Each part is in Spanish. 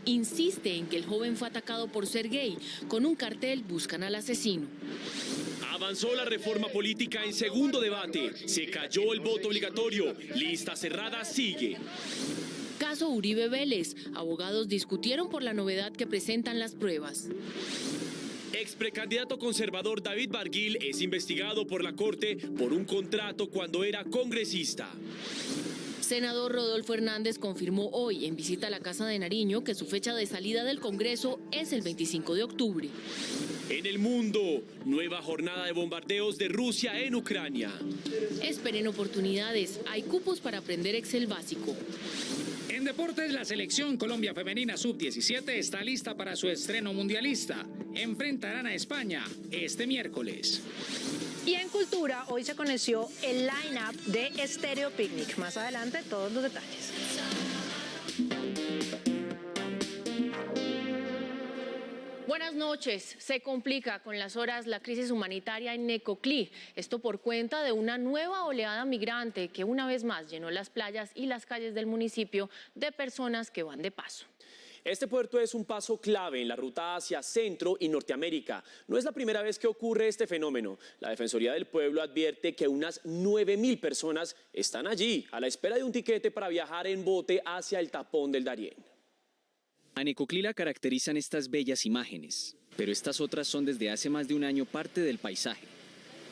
Insiste en que el joven fue atacado por ser gay. Con un cartel buscan al asesino. Avanzó la reforma política en segundo debate. Se cayó el voto obligatorio. Lista cerrada sigue. Caso Uribe Vélez. Abogados discutieron por la novedad que presentan las pruebas. Ex precandidato conservador David Barguil es investigado por la Corte por un contrato cuando era congresista. Senador Rodolfo Hernández confirmó hoy en visita a la Casa de Nariño que su fecha de salida del Congreso es el 25 de octubre. En el mundo, nueva jornada de bombardeos de Rusia en Ucrania. Esperen oportunidades, hay cupos para aprender Excel básico. En deportes, la selección Colombia femenina sub-17 está lista para su estreno mundialista. Enfrentarán a España este miércoles. Y en cultura, hoy se conoció el line-up de Stereo Picnic. Más adelante, todos los detalles. Buenas noches. Se complica con las horas la crisis humanitaria en Necoclí. Esto por cuenta de una nueva oleada migrante que una vez más llenó las playas y las calles del municipio de personas que van de paso. Este puerto es un paso clave en la ruta hacia Centro y Norteamérica. No es la primera vez que ocurre este fenómeno. La Defensoría del Pueblo advierte que unas 9.000 personas están allí a la espera de un tiquete para viajar en bote hacia el tapón del Darién. A Necoclí la caracterizan estas bellas imágenes, pero estas otras son desde hace más de un año parte del paisaje.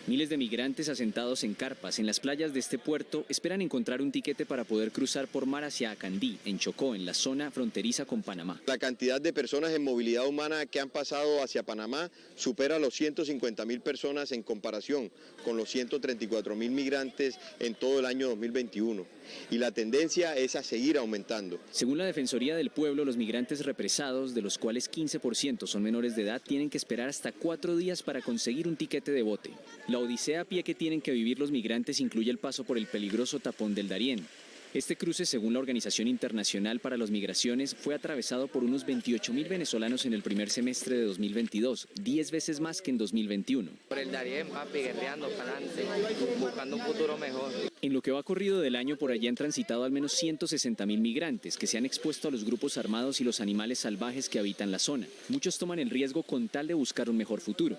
Miles de migrantes asentados en carpas en las playas de este puerto esperan encontrar un tiquete para poder cruzar por mar hacia Acandí, en Chocó, en la zona fronteriza con Panamá. La cantidad de personas en movilidad humana que han pasado hacia Panamá supera los 150.000 personas en comparación con los 134.000 migrantes en todo el año 2021. Y la tendencia es a seguir aumentando. Según la Defensoría del Pueblo, los migrantes represados, de los cuales 15% son menores de edad, tienen que esperar hasta 4 días para conseguir un tiquete de bote. La odisea a pie que tienen que vivir los migrantes incluye el paso por el peligroso tapón del Darién. Este cruce, según la Organización Internacional para las Migraciones, fue atravesado por unos 28.000 venezolanos en el primer semestre de 2022, 10 veces más que en 2021. Por el Darién, papi, guerreando para adelante, buscando un futuro mejor. En lo que va corrido del año, por allí han transitado al menos 160.000 migrantes que se han expuesto a los grupos armados y los animales salvajes que habitan la zona. Muchos toman el riesgo con tal de buscar un mejor futuro.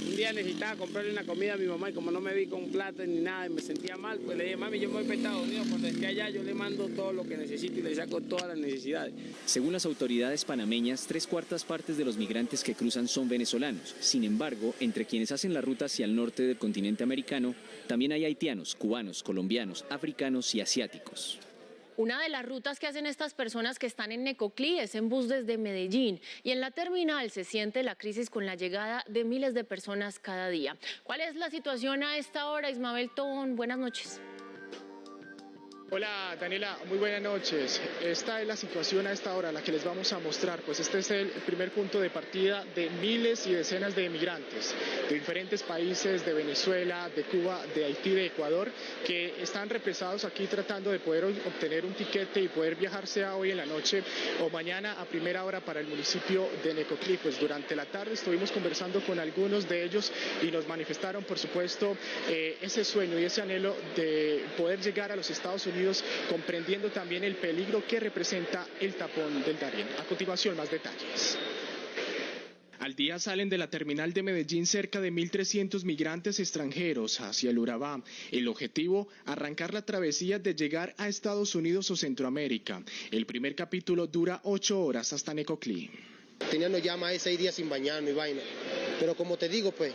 Un día necesitaba comprarle una comida a mi mamá y como no me vi con plata ni nada y me sentía mal, pues le dije, mami, yo me voy para Estados Unidos, porque desde allá yo le mando todo lo que necesito y le saco todas las necesidades. Según las autoridades panameñas, 3/4 partes de los migrantes que cruzan son venezolanos. Sin embargo, entre quienes hacen la ruta hacia el norte del continente americano, también hay haitianos, cubanos, colombianos, africanos y asiáticos. Una de las rutas que hacen estas personas que están en Necoclí es en bus desde Medellín y en la terminal se siente la crisis con la llegada de miles de personas cada día. ¿Cuál es la situación a esta hora? Ismabel Tobón, buenas noches. Hola Daniela, muy buenas noches. Esta es la situación a esta hora, la que les vamos a mostrar. Pues este es el primer punto de partida de miles y decenas de migrantes de diferentes países, de Venezuela, de Cuba, de Haití, de Ecuador, que están represados aquí tratando de poder obtener un tiquete y poder viajar sea hoy en la noche o mañana a primera hora para el municipio de Necoclí. Pues durante la tarde estuvimos conversando con algunos de ellos y nos manifestaron, por supuesto, ese sueño y ese anhelo de poder llegar a los Estados Unidos, comprendiendo también el peligro que representa el tapón del Darién. A continuación, más detalles. Al día salen de la terminal de Medellín cerca de 1.300 migrantes extranjeros hacia el Urabá. El objetivo, arrancar la travesía de llegar a Estados Unidos o Centroamérica. El primer capítulo dura 8 horas hasta Necoclí. Teníamos ya más de 6 días sin bañarnos y vaina. Pero como te digo, pues,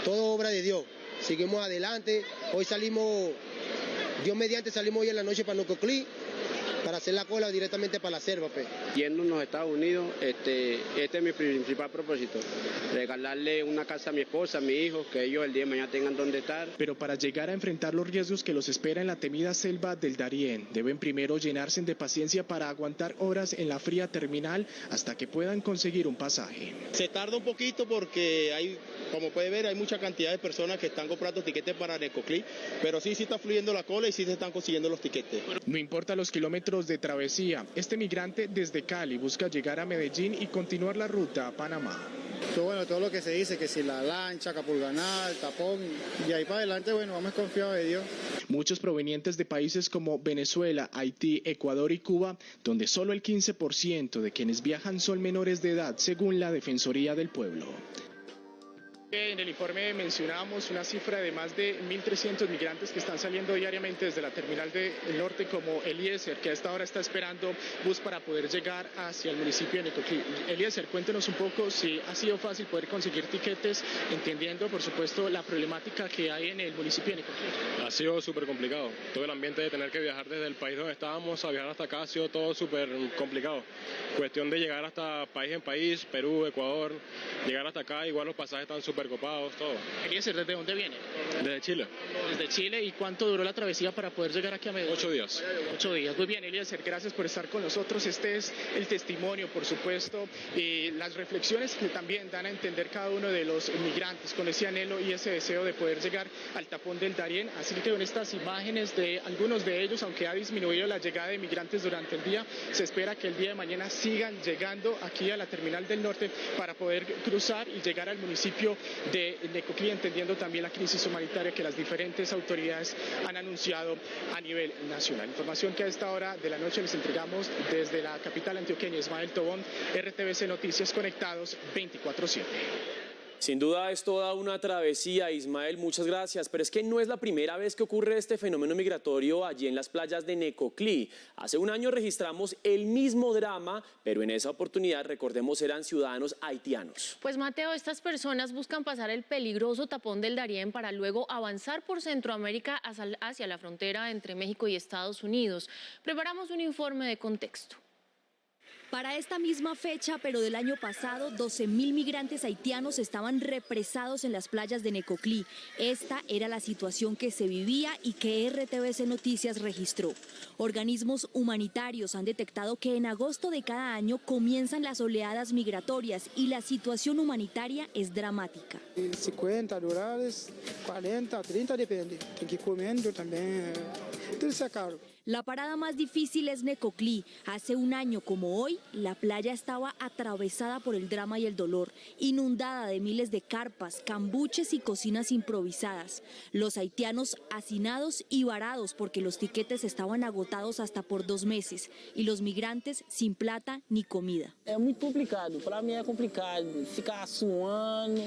todo obra de Dios. Seguimos adelante. Hoy salimos... Dios mediante salimos hoy en la noche para Necoclí para hacer la cola directamente para la selva. Yendo a los Estados Unidos, este es mi principal propósito, regalarle una casa a mi esposa, a mi hijo, que ellos el día de mañana tengan donde estar. Pero para llegar a enfrentar los riesgos que los espera en la temida selva del Darién, deben primero llenarse de paciencia para aguantar horas en la fría terminal hasta que puedan conseguir un pasaje. Se tarda un poquito porque hay, como puede ver, hay mucha cantidad de personas que están comprando tiquetes para Necoclí, pero sí está fluyendo la cola y sí se están consiguiendo los tiquetes. No importa los kilómetros de travesía, este migrante desde Cali busca llegar a Medellín y continuar la ruta a Panamá. todo lo que se dice, que si la lancha, Capulganá, el tapón, y ahí para adelante, bueno, vamos confiados de Dios. Muchos provenientes de países como Venezuela, Haití, Ecuador y Cuba, donde solo el 15% de quienes viajan son menores de edad, según la Defensoría del Pueblo. En el informe mencionamos una cifra de más de 1.300 migrantes que están saliendo diariamente desde la terminal del norte, como Eliezer, que a esta hora está esperando bus para poder llegar hacia el municipio de Necoclí. Eliezer, cuéntenos un poco si ha sido fácil poder conseguir tiquetes, entendiendo por supuesto la problemática que hay en el municipio de Necoclí. Ha sido súper complicado. Todo el ambiente de tener que viajar desde el país donde estábamos a viajar hasta acá ha sido todo súper complicado. Cuestión de llegar hasta país en país, Perú, Ecuador, llegar hasta acá, igual los pasajes están súper copados, todo. Eliezer, ¿desde dónde viene? Desde Chile. Desde Chile, ¿y cuánto duró la travesía para poder llegar aquí a Medellín? 8 días. 8 días. Muy bien, Eliezer, gracias por estar con nosotros. Este es el testimonio, por supuesto, y las reflexiones que también dan a entender cada uno de los migrantes con ese anhelo y ese deseo de poder llegar al tapón del Darién. Así que en estas imágenes de algunos de ellos, aunque ha disminuido la llegada de migrantes durante el día, se espera que el día de mañana sigan llegando aquí a la terminal del norte para poder cruzar y llegar al municipio de Necoclí, entendiendo también la crisis humanitaria que las diferentes autoridades han anunciado a nivel nacional. Información que a esta hora de la noche les entregamos desde la capital antioqueña. Ismael Tobón, RTVC Noticias, conectados 24/7. Sin duda es toda una travesía, Ismael, muchas gracias, pero es que no es la primera vez que ocurre este fenómeno migratorio allí en las playas de Necoclí. Hace un año registramos el mismo drama, pero en esa oportunidad, recordemos, eran ciudadanos haitianos. Pues Mateo, estas personas buscan pasar el peligroso tapón del Darién para luego avanzar por Centroamérica hacia la frontera entre México y Estados Unidos. Preparamos un informe de contexto. Para esta misma fecha, pero del año pasado, 12.000 migrantes haitianos estaban represados en las playas de Necoclí. Esta era la situación que se vivía y que RTVC Noticias registró. Organismos humanitarios han detectado que en agosto de cada año comienzan las oleadas migratorias y la situación humanitaria es dramática. $50, 40, 30, depende. Tem que ir comendo también. Tudo isso é caro. La parada más difícil es Necoclí. Hace un año como hoy, la playa estaba atravesada por el drama y el dolor, inundada de miles de carpas, cambuches y cocinas improvisadas. Los haitianos hacinados y varados porque los tiquetes estaban agotados hasta por 2 meses y los migrantes sin plata ni comida. Es muy complicado, para mí es complicado, ficar suando,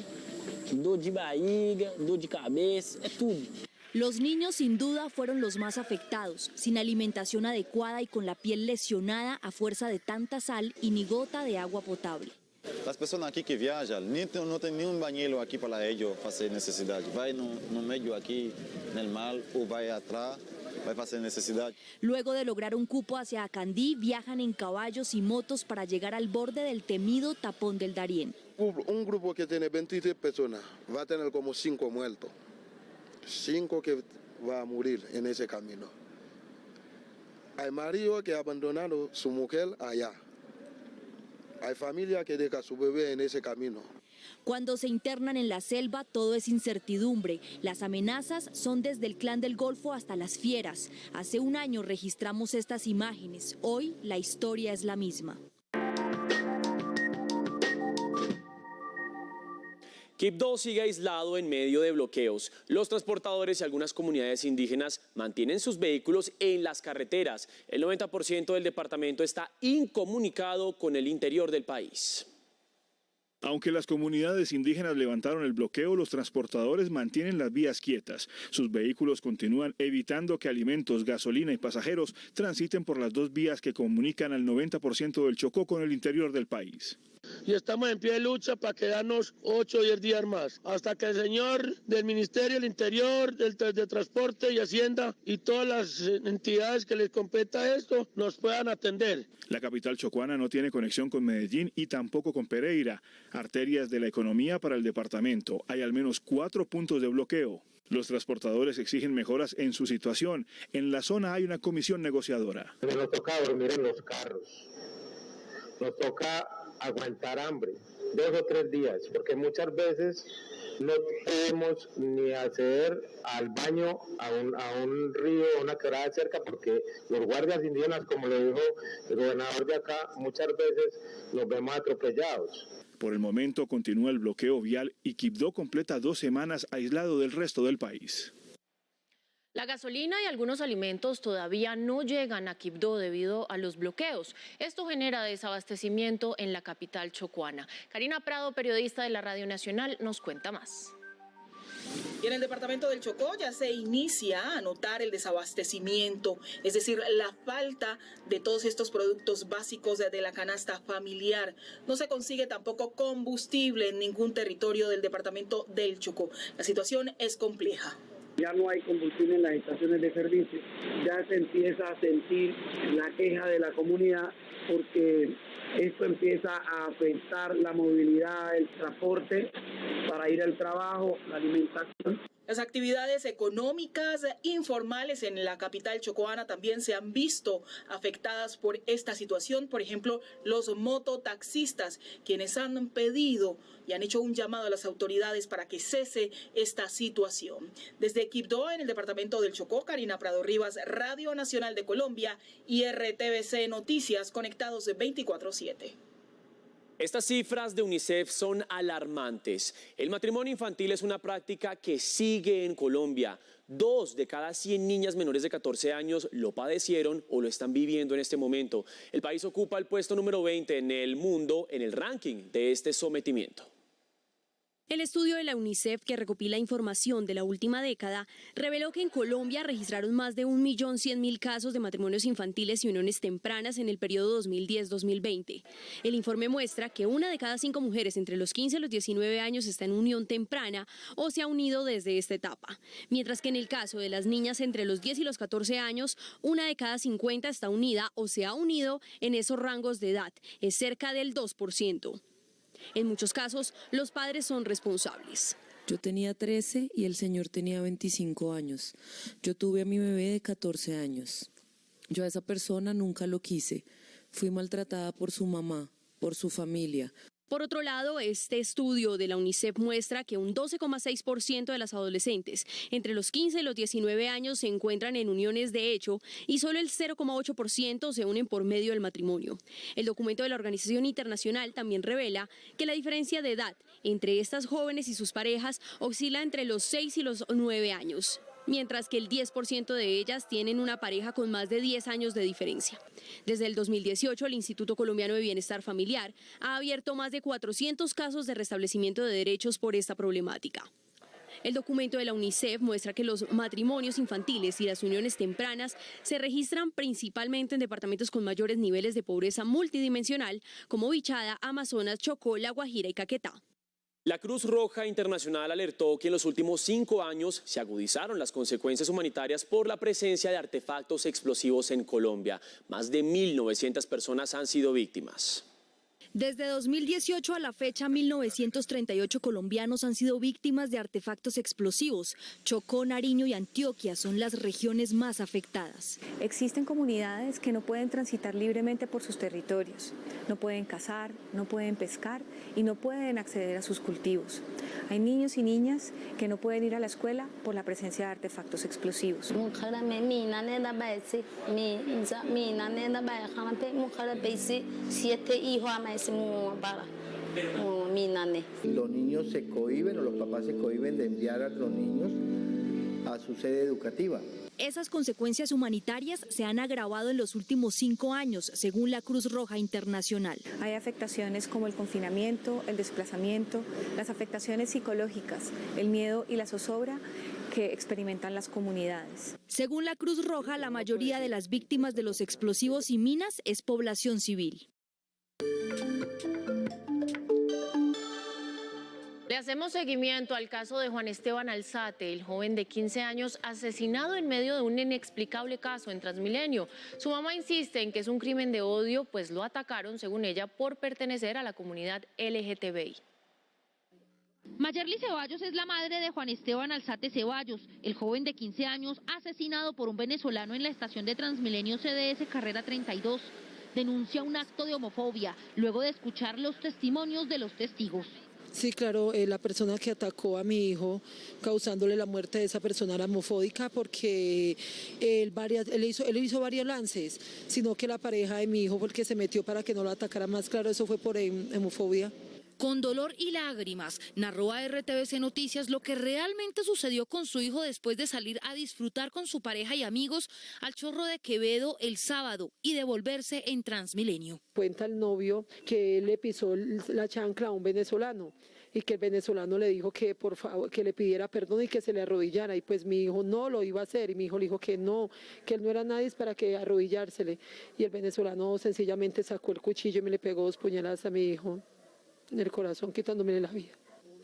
dor de barriga, dor de cabeza, es todo. Los niños sin duda fueron los más afectados, sin alimentación adecuada y con la piel lesionada a fuerza de tanta sal y ni gota de agua potable. As pessoas aqui que viajam, não tem nenhum banheiro aqui para eles fazer necessidade. Vai no meio aqui, no mar, ou vai atrás, vai fazer necessidade. Luego de lograr un cupo hacia Acandí, viajan en caballos y motos para llegar al borde del temido tapón del Darién. Un grupo que tiene 23 personas va a tener como 5 muertos. 5 que va a morir en ese camino. Hay marido que ha abandonado su mujer allá. Hay familia que deja a su bebé en ese camino. Cuando se internan en la selva, todo es incertidumbre. Las amenazas son desde el Clan del Golfo hasta las fieras. Hace un año registramos estas imágenes. Hoy la historia es la misma. Quibdó sigue aislado en medio de bloqueos. Los transportadores y algunas comunidades indígenas mantienen sus vehículos en las carreteras. El 90% del departamento está incomunicado con el interior del país. Aunque las comunidades indígenas levantaron el bloqueo, los transportadores mantienen las vías quietas. Sus vehículos continúan evitando que alimentos, gasolina y pasajeros transiten por las 2 vías que comunican al 90% del Chocó con el interior del país. Y estamos en pie de lucha para quedarnos 8 o 10 días más, hasta que el señor del Ministerio del Interior, de Transporte y Hacienda y todas las entidades que les competa esto nos puedan atender. La capital chocuana no tiene conexión con Medellín y tampoco con Pereira, arterias de la economía para el departamento. Hay al menos 4 puntos de bloqueo. Los transportadores exigen mejoras en su situación. En la zona hay una comisión negociadora. Nos toca dormir en los carros. Nos toca aguantar hambre 2 o 3 días, porque muchas veces no podemos ni acceder al baño a un río o una quebrada cerca, porque los guardias indígenas, como le dijo el gobernador de acá, muchas veces los vemos atropellados. Por el momento continúa el bloqueo vial y Quibdó completa 2 semanas aislado del resto del país. La gasolina y algunos alimentos todavía no llegan a Quibdó debido a los bloqueos. Esto genera desabastecimiento en la capital chocuana. Karina Prado, periodista de la Radio Nacional, nos cuenta más. Y en el departamento del Chocó ya se inicia a notar el desabastecimiento, es decir, la falta de todos estos productos básicos de la canasta familiar. No se consigue tampoco combustible en ningún territorio del departamento del Chocó. La situación es compleja. Ya no hay combustible en las estaciones de servicio. Ya se empieza a sentir la queja de la comunidad porque esto empieza a afectar la movilidad, el transporte para ir al trabajo, la alimentación. Las actividades económicas informales en la capital chocoana también se han visto afectadas por esta situación. Por ejemplo, los mototaxistas, quienes han pedido y han hecho un llamado a las autoridades para que cese esta situación. Desde Quibdó, en el departamento del Chocó, Karina Prado Rivas, Radio Nacional de Colombia y RTVC Noticias, conectados 24/7. Estas cifras de UNICEF son alarmantes. El matrimonio infantil es una práctica que sigue en Colombia. 2 de cada 100 niñas menores de 14 años lo padecieron o lo están viviendo en este momento. El país ocupa el puesto número 20 en el mundo en el ranking de este sometimiento. El estudio de la UNICEF, que recopila información de la última década, reveló que en Colombia registraron más de 1.100.000 casos de matrimonios infantiles y uniones tempranas en el periodo 2010-2020. El informe muestra que 1 de cada 5 mujeres entre los 15 y los 19 años está en unión temprana o se ha unido desde esta etapa, mientras que en el caso de las niñas entre los 10 y los 14 años, 1 de cada 50 está unida o se ha unido en esos rangos de edad, es cerca del 2%. En muchos casos, los padres son responsables. Yo tenía 13 y el señor tenía 25 años. Yo tuve a mi bebé de 14 años. Yo a esa persona nunca lo quise. Fui maltratada por su mamá, por su familia. Por otro lado, este estudio de la UNICEF muestra que un 12,6% de las adolescentes entre los 15 y los 19 años se encuentran en uniones de hecho y solo el 0,8% se unen por medio del matrimonio. El documento de la Organización Internacional también revela que la diferencia de edad entre estas jóvenes y sus parejas oscila entre los 6 y los 9 años. Mientras que el 10% de ellas tienen una pareja con más de 10 años de diferencia. Desde el 2018, el Instituto Colombiano de Bienestar Familiar ha abierto más de 400 casos de restablecimiento de derechos por esta problemática. El documento de la UNICEF muestra que los matrimonios infantiles y las uniones tempranas se registran principalmente en departamentos con mayores niveles de pobreza multidimensional como Bichada, Amazonas, Chocó, La Guajira y Caquetá. La Cruz Roja Internacional alertó que en los últimos 5 años se agudizaron las consecuencias humanitarias por la presencia de artefactos explosivos en Colombia. Más de 1.900 personas han sido víctimas. Desde 2018 a la fecha, 1.938 colombianos han sido víctimas de artefactos explosivos. Chocó, Nariño y Antioquia son las regiones más afectadas. Existen comunidades que no pueden transitar libremente por sus territorios. No pueden cazar, no pueden pescar y no pueden acceder a sus cultivos. Hay niños y niñas que no pueden ir a la escuela por la presencia de artefactos explosivos. Los niños se cohíben o los papás se cohíben de enviar a los niños a su sede educativa. Esas consecuencias humanitarias se han agravado en los últimos 5 años, según la Cruz Roja Internacional. Hay afectaciones como el confinamiento, el desplazamiento, las afectaciones psicológicas, el miedo y la zozobra que experimentan las comunidades. Según la Cruz Roja, la mayoría de las víctimas de los explosivos y minas es población civil. Le hacemos seguimiento al caso de Juan Esteban Alzate, el joven de 15 años asesinado en medio de un inexplicable caso en Transmilenio. Su mamá insiste en que es un crimen de odio, pues lo atacaron, según ella, por pertenecer a la comunidad LGTBI. Mayerly Ceballos es la madre de Juan Esteban Alzate Ceballos, el joven de 15 años asesinado por un venezolano en la estación de Transmilenio CDS Carrera 32. Denuncia un acto de homofobia luego de escuchar los testimonios de los testigos. Sí, claro, la persona que atacó a mi hijo causándole la muerte de esa persona era homofóbica porque él hizo varios lances, sino que la pareja de mi hijo fue el que se metió para que no lo atacara más. Claro, eso fue por homofobia. Con dolor y lágrimas, narró a RTVC Noticias lo que realmente sucedió con su hijo después de salir a disfrutar con su pareja y amigos al Chorro de Quevedo el sábado y devolverse en Transmilenio. Cuenta el novio que él le pisó la chancla a un venezolano y que el venezolano le dijo que por favor que le pidiera perdón y que se le arrodillara, y pues mi hijo no lo iba a hacer y mi hijo le dijo que no, que él no era nadie para que arrodillársele, y el venezolano sencillamente sacó el cuchillo y me le pegó 2 puñaladas a mi hijo en el corazón, quitándome la vida.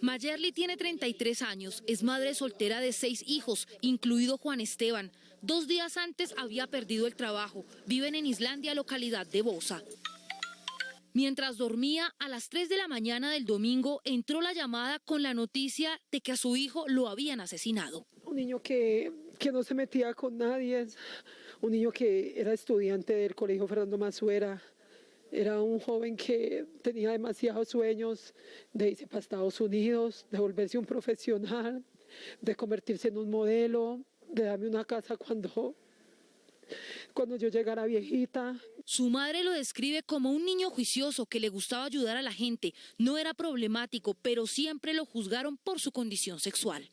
Mayerly tiene 33 años, es madre soltera de 6 hijos, incluido Juan Esteban. 2 días antes había perdido el trabajo. Viven en Islandia, localidad de Bosa. Mientras dormía, a las 3 de la mañana del domingo, entró la llamada con la noticia de que a su hijo lo habían asesinado. Un niño que no se metía con nadie, un niño que era estudiante del Colegio Fernando Masuera. Era un joven que tenía demasiados sueños de irse para Estados Unidos, de volverse un profesional, de convertirse en un modelo, de darme una casa cuando yo llegara viejita. Su madre lo describe como un niño juicioso que le gustaba ayudar a la gente. No era problemático, pero siempre lo juzgaron por su condición sexual.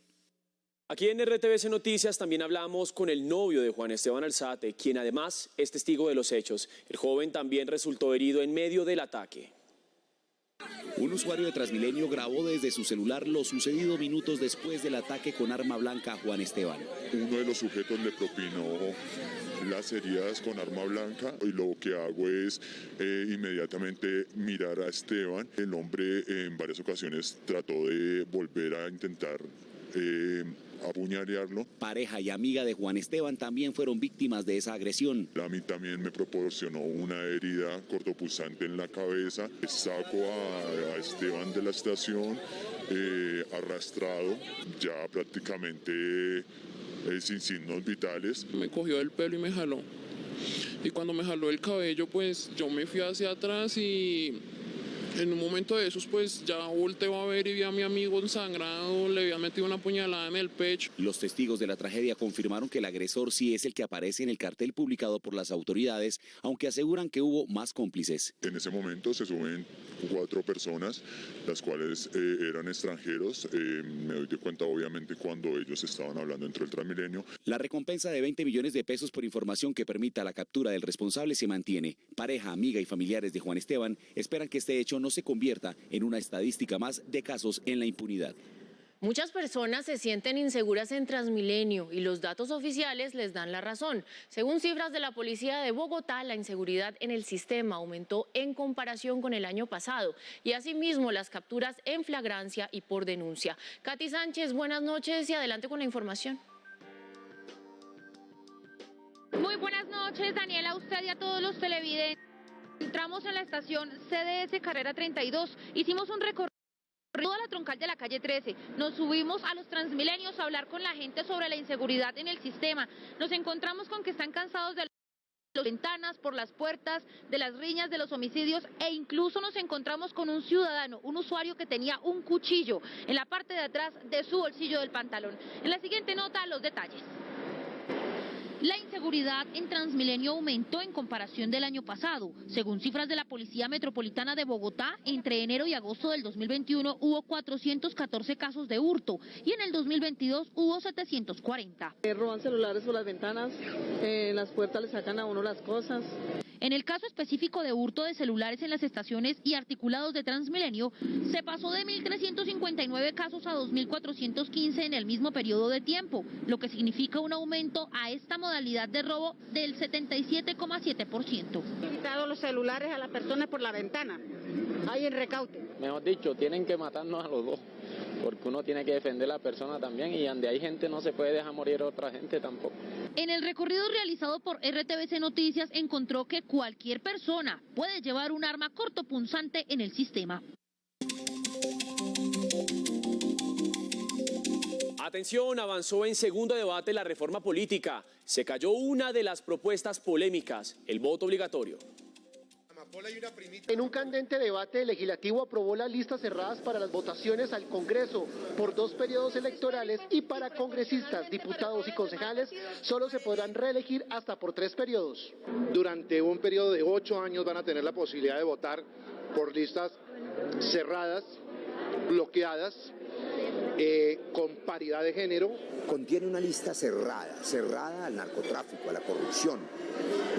Aquí en RTVC Noticias también hablamos con el novio de Juan Esteban Alzate, quien además es testigo de los hechos. El joven también resultó herido en medio del ataque. Un usuario de Transmilenio grabó desde su celular lo sucedido minutos después del ataque con arma blanca a Juan Esteban. Uno de los sujetos le propinó las heridas con arma blanca y lo que hago es inmediatamente mirar a Esteban. El hombre en varias ocasiones trató de volver a intentar apuñalearlo. Pareja y amiga de Juan Esteban también fueron víctimas de esa agresión. A mí también me proporcionó una herida cortopulsante en la cabeza. Saco a Esteban de la estación arrastrado, ya prácticamente sin signos vitales. Me cogió el pelo y me jaló. Y cuando me jaló el cabello, pues yo me fui hacia atrás y en un momento de esos, pues ya volteo a ver y vi a mi amigo ensangrado, le habían metido una puñalada en el pecho. Los testigos de la tragedia confirmaron que el agresor sí es el que aparece en el cartel publicado por las autoridades, aunque aseguran que hubo más cómplices. En ese momento se suben 4 personas, las cuales eran extranjeros. Me doy cuenta obviamente cuando ellos estaban hablando dentro del Transmilenio. La recompensa de 20 millones de pesos por información que permita la captura del responsable se mantiene. Pareja, amiga y familiares de Juan Esteban esperan que este hecho no se convierta en una estadística más de casos en la impunidad. Muchas personas se sienten inseguras en Transmilenio y los datos oficiales les dan la razón. Según cifras de la Policía de Bogotá, la inseguridad en el sistema aumentó en comparación con el año pasado y asimismo las capturas en flagrancia y por denuncia. Katy Sánchez, buenas noches y adelante con la información. Muy buenas noches, Daniela, a usted y a todos los televidentes. Entramos en la estación CDS Carrera 32, hicimos un recorrido toda la troncal de la calle 13, nos subimos a los Transmilenios a hablar con la gente sobre la inseguridad en el sistema. Nos encontramos con que están cansados de las ventanas, por las puertas, de las riñas, de los homicidios e incluso nos encontramos con un ciudadano, un usuario que tenía un cuchillo en la parte de atrás de su bolsillo del pantalón. En la siguiente nota, los detalles. La inseguridad en Transmilenio aumentó en comparación del año pasado. Según cifras de la Policía Metropolitana de Bogotá, entre enero y agosto del 2021 hubo 414 casos de hurto y en el 2022 hubo 740. Roban celulares por las ventanas, en las puertas le sacan a uno las cosas. En el caso específico de hurto de celulares en las estaciones y articulados de Transmilenio, se pasó de 1.359 casos a 2.415 en el mismo periodo de tiempo, lo que significa un aumento a esta modalidad de robo del 77,7%. Quitado los celulares a las personas por la ventana, hay en recaute. Mejor dicho, tienen que matarnos a los dos, porque uno tiene que defender a la persona también y donde hay gente no se puede dejar morir a otra gente tampoco. En el recorrido realizado por RTVC Noticias encontró que cualquier persona puede llevar un arma cortopunzante en el sistema. Atención, avanzó en segundo debate la reforma política. Se cayó una de las propuestas polémicas, el voto obligatorio. En un candente debate, el legislativo aprobó las listas cerradas para las votaciones al Congreso por 2 periodos electorales y para congresistas, diputados y concejales solo se podrán reelegir hasta por 3 periodos. Durante un periodo de 8 años van a tener la posibilidad de votar por listas cerradas, bloqueadas, con paridad de género. Contiene una lista cerrada al narcotráfico, a la corrupción,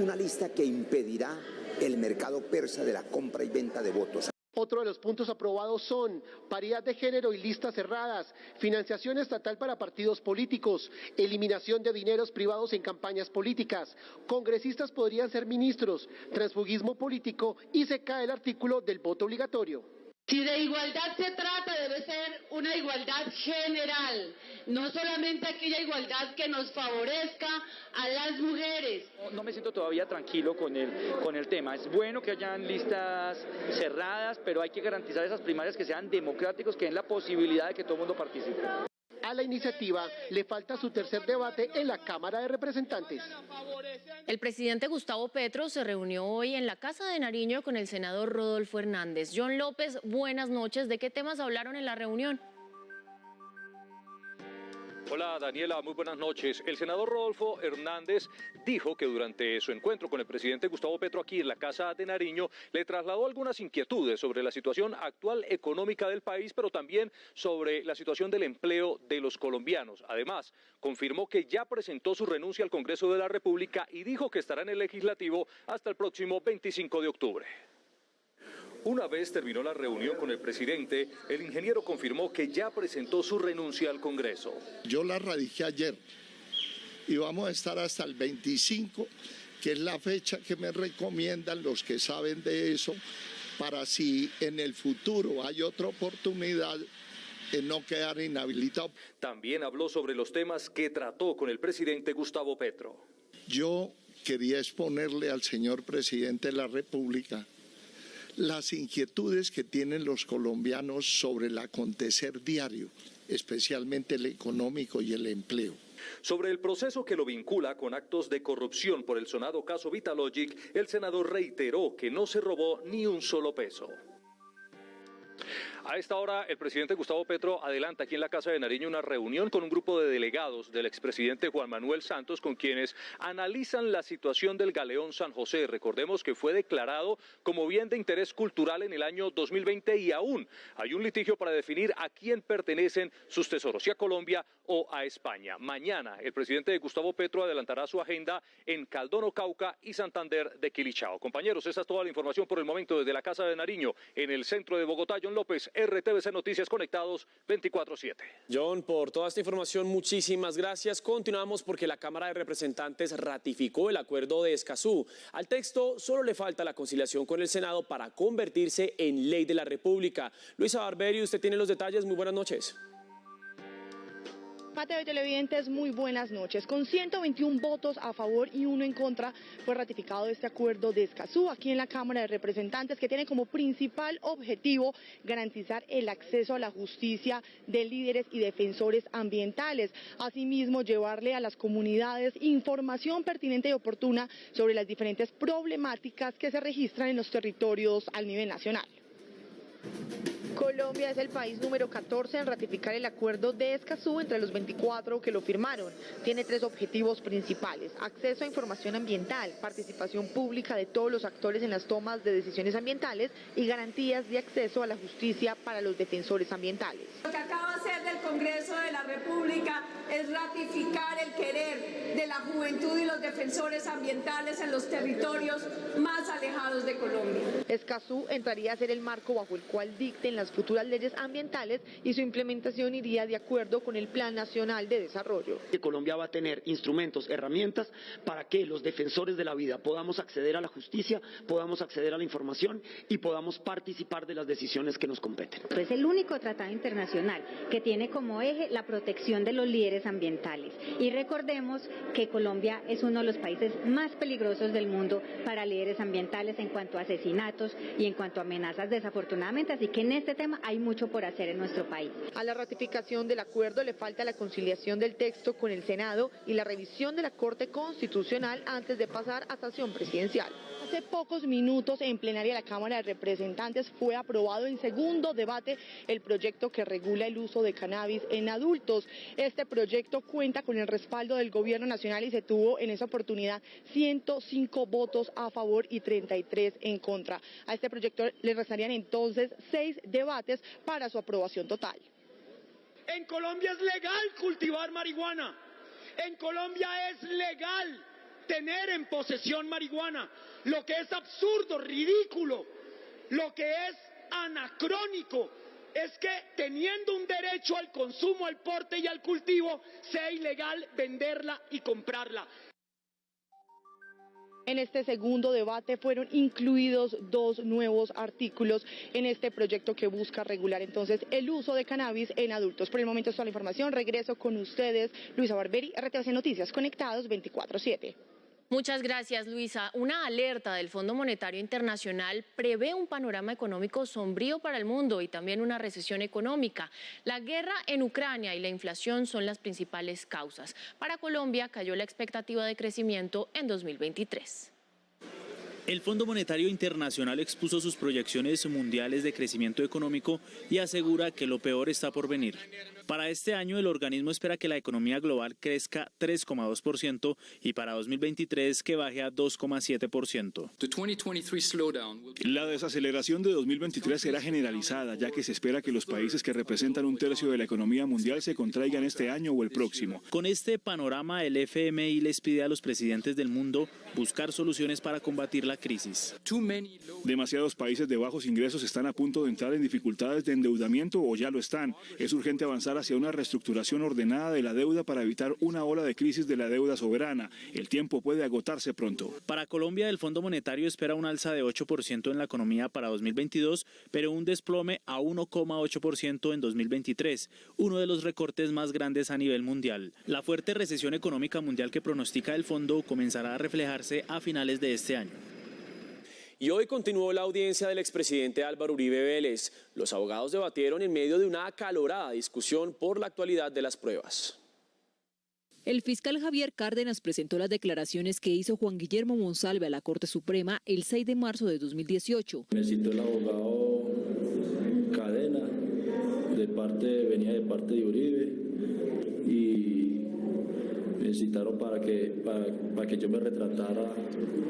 una lista que impedirá el mercado persa de la compra y venta de votos. Otro de los puntos aprobados son paridad de género y listas cerradas, financiación estatal para partidos políticos, eliminación de dineros privados en campañas políticas, congresistas podrían ser ministros, transfugismo político y se cae el artículo del voto obligatorio. Si de igualdad se trata, debe ser una igualdad general, no solamente aquella igualdad que nos favorezca a las mujeres. No me siento todavía tranquilo con el tema. Es bueno que hayan listas cerradas, pero hay que garantizar esas primarias que sean democráticos, que den la posibilidad de que todo el mundo participe. A la iniciativa le falta su tercer debate en la Cámara de Representantes. El presidente Gustavo Petro se reunió hoy en la Casa de Nariño con el senador Rodolfo Hernández. John López, buenas noches. ¿De qué temas hablaron en la reunión? Hola Daniela, muy buenas noches. El senador Rodolfo Hernández dijo que durante su encuentro con el presidente Gustavo Petro aquí en la Casa de Nariño le trasladó algunas inquietudes sobre la situación actual económica del país, pero también sobre la situación del empleo de los colombianos. Además, confirmó que ya presentó su renuncia al Congreso de la República y dijo que estará en el Legislativo hasta el próximo 25 de octubre. Una vez terminó la reunión con el presidente, el ingeniero confirmó que ya presentó su renuncia al Congreso. Yo la radiqué ayer y vamos a estar hasta el 25, que es la fecha que me recomiendan los que saben de eso, para si en el futuro hay otra oportunidad en no quedar inhabilitado. También habló sobre los temas que trató con el presidente Gustavo Petro. Yo quería exponerle al señor presidente de la República las inquietudes que tienen los colombianos sobre el acontecer diario, especialmente el económico y el empleo. Sobre el proceso que lo vincula con actos de corrupción por el sonado caso Vitalogic, el senador reiteró que no se robó ni un solo peso. A esta hora, el presidente Gustavo Petro adelanta aquí en la Casa de Nariño una reunión con un grupo de delegados del expresidente Juan Manuel Santos, con quienes analizan la situación del Galeón San José. Recordemos que fue declarado como bien de interés cultural en el año 2020 y aún hay un litigio para definir a quién pertenecen sus tesoros, si a Colombia o a España. Mañana, el presidente Gustavo Petro adelantará su agenda en Caldono, Cauca y Santander de Quilichao. Compañeros, esa es toda la información por el momento desde la Casa de Nariño, en el centro de Bogotá. John López, RTVC Noticias, conectados 24/7. John, por toda esta información, muchísimas gracias. Continuamos porque la Cámara de Representantes ratificó el acuerdo de Escazú. Al texto solo le falta la conciliación con el Senado para convertirse en ley de la República. Luisa Barberi, usted tiene los detalles. Muy buenas noches. Mateo y televidentes, muy buenas noches. Con 121 votos a favor y 1 en contra, fue ratificado este acuerdo de Escazú aquí en la Cámara de Representantes, que tiene como principal objetivo garantizar el acceso a la justicia de líderes y defensores ambientales. Asimismo, llevarle a las comunidades información pertinente y oportuna sobre las diferentes problemáticas que se registran en los territorios al nivel nacional. Colombia es el país número 14 en ratificar el acuerdo de Escazú entre los 24 que lo firmaron. Tiene 3 objetivos principales: acceso a información ambiental, participación pública de todos los actores en las tomas de decisiones ambientales y garantías de acceso a la justicia para los defensores ambientales. Lo que acaba de hacer del Congreso de la República es ratificar el querer de la juventud y los defensores ambientales en los territorios más alejados de Colombia. Escazú entraría a ser el marco bajo el cual dicten las futuras leyes ambientales y su implementación iría de acuerdo con el Plan Nacional de Desarrollo. Colombia va a tener instrumentos, herramientas para que los defensores de la vida podamos acceder a la justicia, podamos acceder a la información y podamos participar de las decisiones que nos competen. Es el único tratado internacional que tiene como eje la protección de los líderes ambientales. Y recordemos que Colombia es uno de los países más peligrosos del mundo para líderes ambientales en cuanto a asesinatos y en cuanto a amenazas, desafortunadamente, así que en este tema hay mucho por hacer en nuestro país. A la ratificación del acuerdo le falta la conciliación del texto con el Senado y la revisión de la Corte Constitucional antes de pasar a sanción presidencial. Hace pocos minutos en plenaria de la Cámara de Representantes fue aprobado en segundo debate el proyecto que regula el uso de cannabis en adultos. Este proyecto proyecto cuenta con el respaldo del gobierno nacional y se tuvo en esa oportunidad 105 votos a favor y 33 en contra. A este proyecto le restarían entonces 6 debates para su aprobación total. En Colombia es legal cultivar marihuana. En Colombia es legal tener en posesión marihuana. Lo que es absurdo, ridículo, lo que es anacrónico es que teniendo un derecho al consumo, al porte y al cultivo, sea ilegal venderla y comprarla. En este segundo debate fueron incluidos 2 nuevos artículos en este proyecto que busca regular entonces el uso de cannabis en adultos. Por el momento es toda la información. Regreso con ustedes, Luisa Barberi, RTVC Noticias, conectados 24/7. Muchas gracias, Luisa. Una alerta del Fondo Monetario Internacional prevé un panorama económico sombrío para el mundo y también una recesión económica. La guerra en Ucrania y la inflación son las principales causas. Para Colombia cayó la expectativa de crecimiento en 2023. El Fondo Monetario Internacional expuso sus proyecciones mundiales de crecimiento económico y asegura que lo peor está por venir. Para este año, el organismo espera que la economía global crezca 3,2% y para 2023 que baje a 2,7%. La desaceleración de 2023 será generalizada, ya que se espera que los países que representan un tercio de la economía mundial se contraigan este año o el próximo. Con este panorama, el FMI les pide a los presidentes del mundo buscar soluciones para combatir la crisis. Demasiados países de bajos ingresos están a punto de entrar en dificultades de endeudamiento o ya lo están. Es urgente avanzar hacia una reestructuración ordenada de la deuda para evitar una ola de crisis de la deuda soberana. El tiempo puede agotarse pronto. Para Colombia, el Fondo Monetario espera un alza de 8% en la economía para 2022, pero un desplome a 1,8% en 2023, uno de los recortes más grandes a nivel mundial. La fuerte recesión económica mundial que pronostica el fondo comenzará a reflejarse a finales de este año. Y hoy continuó la audiencia del expresidente Álvaro Uribe Vélez. Los abogados debatieron en medio de una acalorada discusión por la actualidad de las pruebas. El fiscal Javier Cárdenas presentó las declaraciones que hizo Juan Guillermo Monsalve a la Corte Suprema el 6 de marzo de 2018. Me citó el abogado Cadena, venía de parte de Uribe, y me citaron para que yo me retratara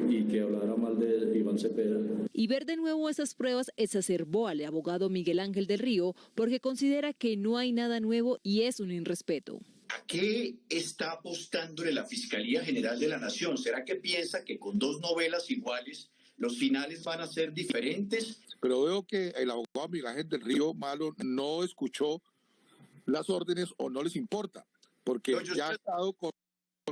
y que hablara mal de Iván Cepeda. Y ver de nuevo esas pruebas exacerbó al abogado Miguel Ángel del Río porque considera que no hay nada nuevo y es un irrespeto. ¿A qué está apostándole la Fiscalía General de la Nación? ¿Será que piensa que con 2 novelas iguales los finales van a ser diferentes? Pero veo que el abogado Miguel Ángel del Río Malo no escuchó las órdenes o no les importa, porque ya ha estado con...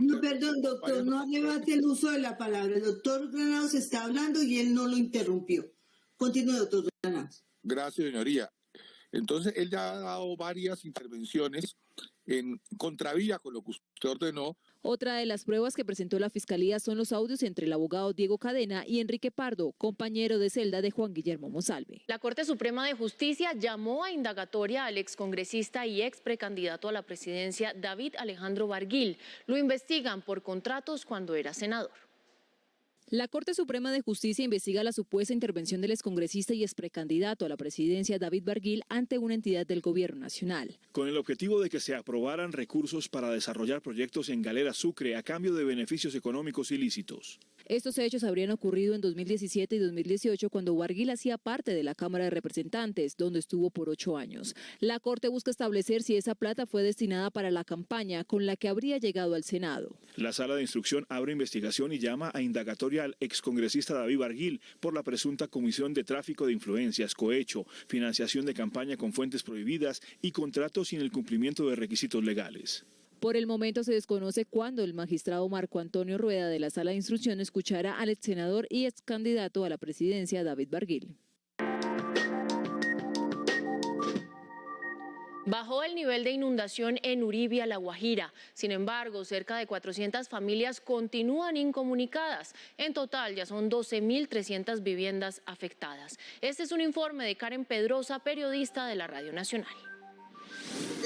No, perdón, doctor, no debate el uso de la palabra. El doctor Granados está hablando y él no lo interrumpió. Continúe, doctor Granados. Gracias, señoría. Entonces, él ya ha dado varias intervenciones en contravía con lo que usted ordenó. Otra de las pruebas que presentó la Fiscalía son los audios entre el abogado Diego Cadena y Enrique Pardo, compañero de celda de Juan Guillermo Monsalve. La Corte Suprema de Justicia llamó a indagatoria al excongresista y ex precandidato a la presidencia David Alejandro Barguil. Lo investigan por contratos cuando era senador. La Corte Suprema de Justicia investiga la supuesta intervención del excongresista y ex precandidato a la presidencia David Barguil ante una entidad del Gobierno Nacional. Con el objetivo de que se aprobaran recursos para desarrollar proyectos en Galera Sucre a cambio de beneficios económicos ilícitos. Estos hechos habrían ocurrido en 2017 y 2018 cuando Barguil hacía parte de la Cámara de Representantes, donde estuvo por 8 años. La Corte busca establecer si esa plata fue destinada para la campaña con la que habría llegado al Senado. La Sala de Instrucción abre investigación y llama a indagatoria al excongresista David Barguil por la presunta comisión de tráfico de influencias, cohecho, financiación de campaña con fuentes prohibidas y contratos sin el cumplimiento de requisitos legales. Por el momento se desconoce cuándo el magistrado Marco Antonio Rueda de la Sala de Instrucción escuchará al ex senador y ex candidato a la presidencia David Barguil. Bajó el nivel de inundación en Uribia, La Guajira. Sin embargo, cerca de 400 familias continúan incomunicadas. En total, ya son 12.300 viviendas afectadas. Este es un informe de Karen Pedrosa, periodista de la Radio Nacional.